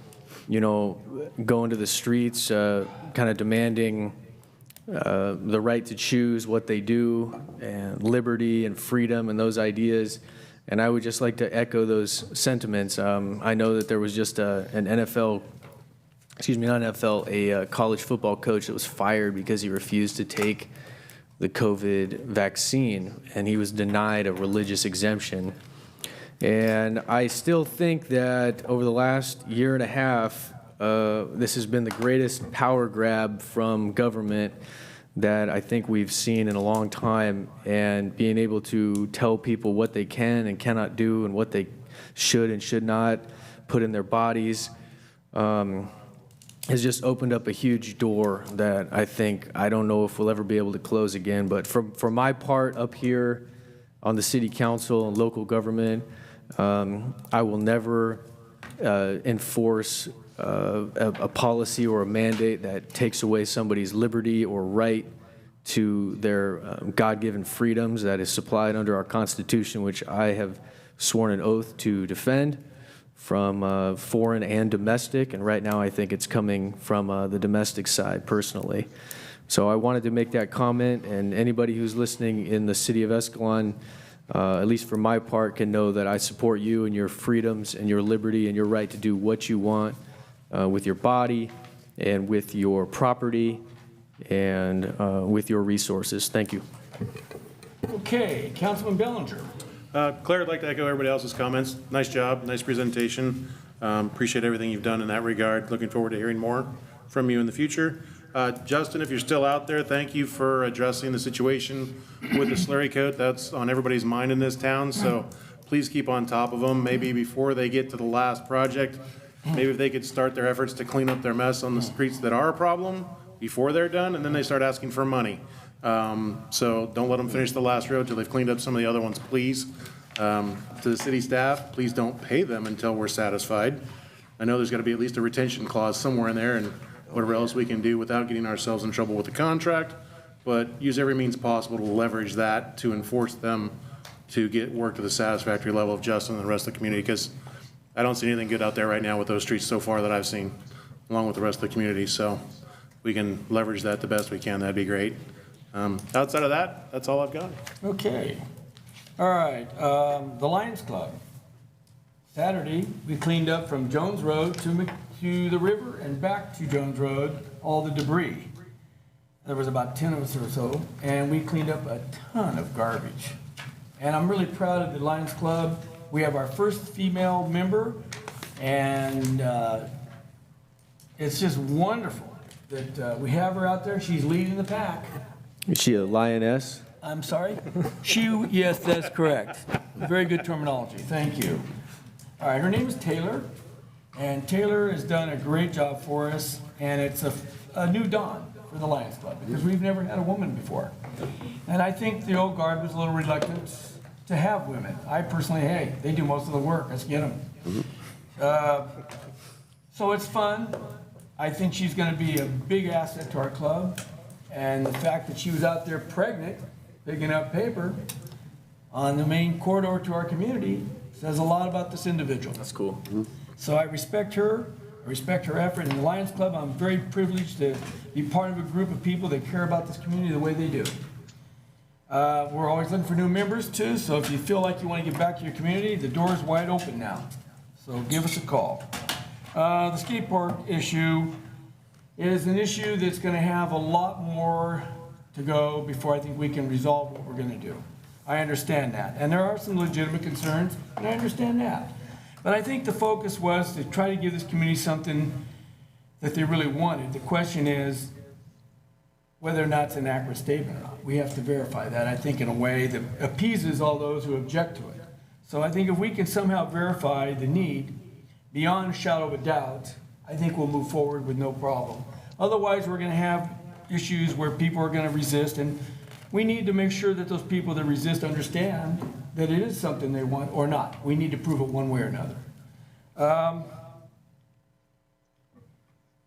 go into the streets, kind of demanding the right to choose what they do, and liberty and freedom and those ideas. And I would just like to echo those sentiments. I know that there was just an a college football coach that was fired because he refused to take the COVID vaccine, and he was denied a religious exemption. And I still think that over the last year and a half, this has been the greatest power grab from government that I think we've seen in a long time, and being able to tell people what they can and cannot do and what they should and should not put in their bodies has just opened up a huge door that I don't know if we'll ever be able to close again. But for my part up here on the city council and local government, I will never enforce a policy or a mandate that takes away somebody's liberty or right to their God-given freedoms that is supplied under our Constitution, which I have sworn an oath to defend from foreign and domestic, and right now I think it's coming from the domestic side personally. So I wanted to make that comment, and anybody who's listening in the city of Escalon, at least for my part, can know that I support you and your freedoms and your liberty and your right to do what you want with your body and with your property and with your resources. Thank you. Okay, Councilman Bellinger. Claire, I'd like to echo everybody else's comments. Nice job, nice presentation. Appreciate everything you've done in that regard. Looking forward to hearing more from you in the future. Justin, if you're still out there, thank you for addressing the situation with the slurry coat. That's on everybody's mind in this town, so please keep on top of them. Maybe before they get to the last project, maybe if they could start their efforts to clean up their mess on the streets that are a problem before they're done, and then they start asking for money. So don't let them finish the last road till they've cleaned up some of the other ones, please. To the city staff, please don't pay them until we're satisfied. I know there's got to be at least a retention clause somewhere in there and whatever else we can do without getting ourselves in trouble with the contract, but use every means possible to leverage that to enforce them to get work to the satisfactory level of Justin and the rest of the community, because I don't see anything good out there right now with those streets so far that I've seen, along with the rest of the community. So we can leverage that the best we can. That'd be great. Outside of that, that's all I've got. Okay. All right, the Lions Club. Saturday, we cleaned up from Jones Road to the river and back to Jones Road, all the debris. There was about 10 of us or so, and we cleaned up a ton of garbage. And I'm really proud of the Lions Club. We have our first female member, and it's just wonderful that we have her out there. She's leading the pack. Is she a lioness? I'm sorry? Yes, that's correct. Very good terminology. Thank you. All right, her name is Taylor, and Taylor has done a great job for us, and it's a new dawn for the Lions Club because we've never had a woman before. And I think the old guard was a little reluctant to have women. I personally, hey, they do most of the work. Let's get them. So it's fun. I think she's going to be a big asset to our club. And the fact that she was out there pregnant, picking up paper on the main corridor to our community says a lot about this individual. That's cool. So I respect her. I respect her effort. In the Lions Club, I'm very privileged to be part of a group of people that care about this community the way they do. We're always looking for new members too, so if you feel like you want to give back to your community, the door is wide open now. So give us a call. The skate park issue is an issue that's going to have a lot more to go before I think we can resolve what we're going to do. I understand that. And there are some legitimate concerns, and I understand that. But I think the focus was to try to give this community something that they really wanted. The question is whether or not it's an accurate statement or not. We have to verify that, I think, in a way that appeases all those who object to it. So I think if we can somehow verify the need beyond a shadow of a doubt, I think we'll move forward with no problem. Otherwise, we're going to have issues where people are going to resist, and we need to make sure that those people that resist understand that it is something they want or not. We need to prove it one way or another.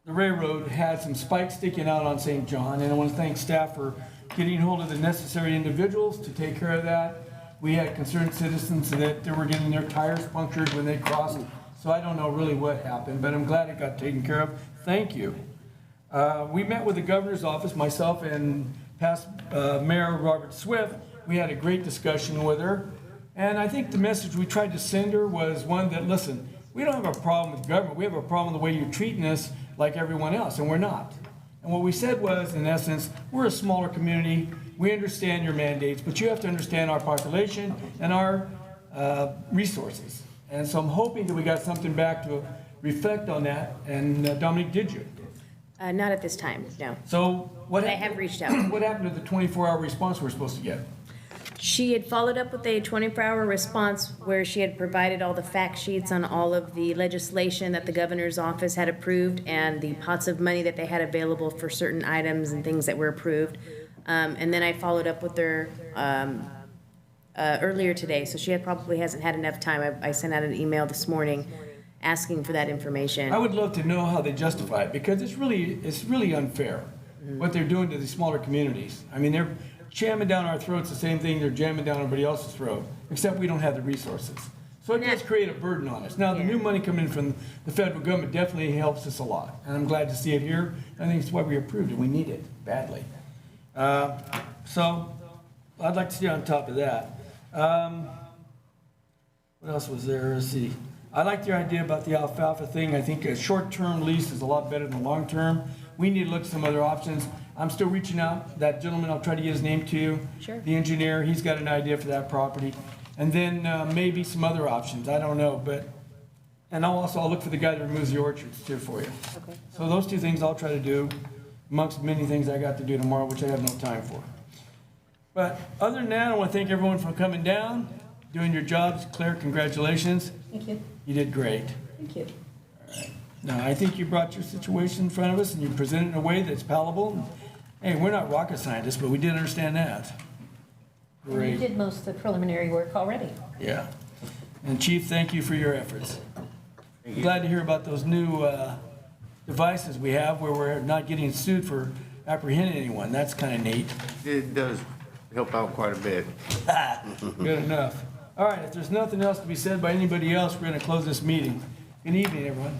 The railroad had some spikes sticking out on St. John, and I want to thank staff for getting hold of the necessary individuals to take care of that. We had concerned citizens that they were getting their tires punctured when they crossed So I don't know really what happened, but I'm glad it got taken care of. Thank you. We met with the governor's office, myself and past Mayor Robert Swift. We had a great discussion with her. And I think the message we tried to send her was one that, listen, we don't have a problem with government. We have a problem with the way you're treating us like everyone else, and we're not. And what we said was, in essence, we're a smaller community. We understand your mandates, but you have to understand our population and our resources. And so I'm hoping that we got something back to reflect on that. And Dominique, did you? Not at this time, no. So what But I happened? have reached out. What happened to the 24-hour response we're supposed to get? She had followed up with a 24-hour response where she had provided all the fact sheets on all of the legislation that the governor's office had approved and the pots of money that they had available for certain items and things that were approved. And then I followed up with her earlier today, so she probably hasn't had enough time. I sent out an email this morning asking for that information. I would love to know how they justify it, because it's really unfair what they're doing to these smaller communities. I mean, they're jamming down our throats the same thing they're jamming down everybody else's throat, except we don't have the resources. So it does create a burden on us. Now, the new money coming in from the federal government definitely helps us a lot, and I'm glad to see it here. I think it's why we approved it. We need it badly. So I'd like to stay on top of that. What else was there? Let's see. I like your idea about the alfalfa thing. I think a short-term lease is a lot better than long-term. We need to look at some other options. I'm still reaching out. That gentleman, I'll try to get his name to you. Sure. The engineer, he's got an idea for that property. And then maybe some other options. I don't know, but, and I'll look for the guy that removes the orchards too for you. Okay. So those two things I'll try to do amongst many things I got to do tomorrow, which I have no time for. But other than that, I want to thank everyone for coming down, doing your jobs. Claire, congratulations. Thank you. You did great. Thank you. Now, I think you brought your situation in front of us and you presented it in a way that's palatable. Hey, we're not rocket scientists, but we did understand that. And you Great. did most of the preliminary work already. Yeah. And Chief, thank you for your efforts. Glad to hear about those new devices we have where we're not getting sued for apprehending anyone. That's kind of neat. It does help out quite a bit. Good enough. All right, if there's nothing else to be said by anybody else, we're going to close this meeting. Good evening, everyone.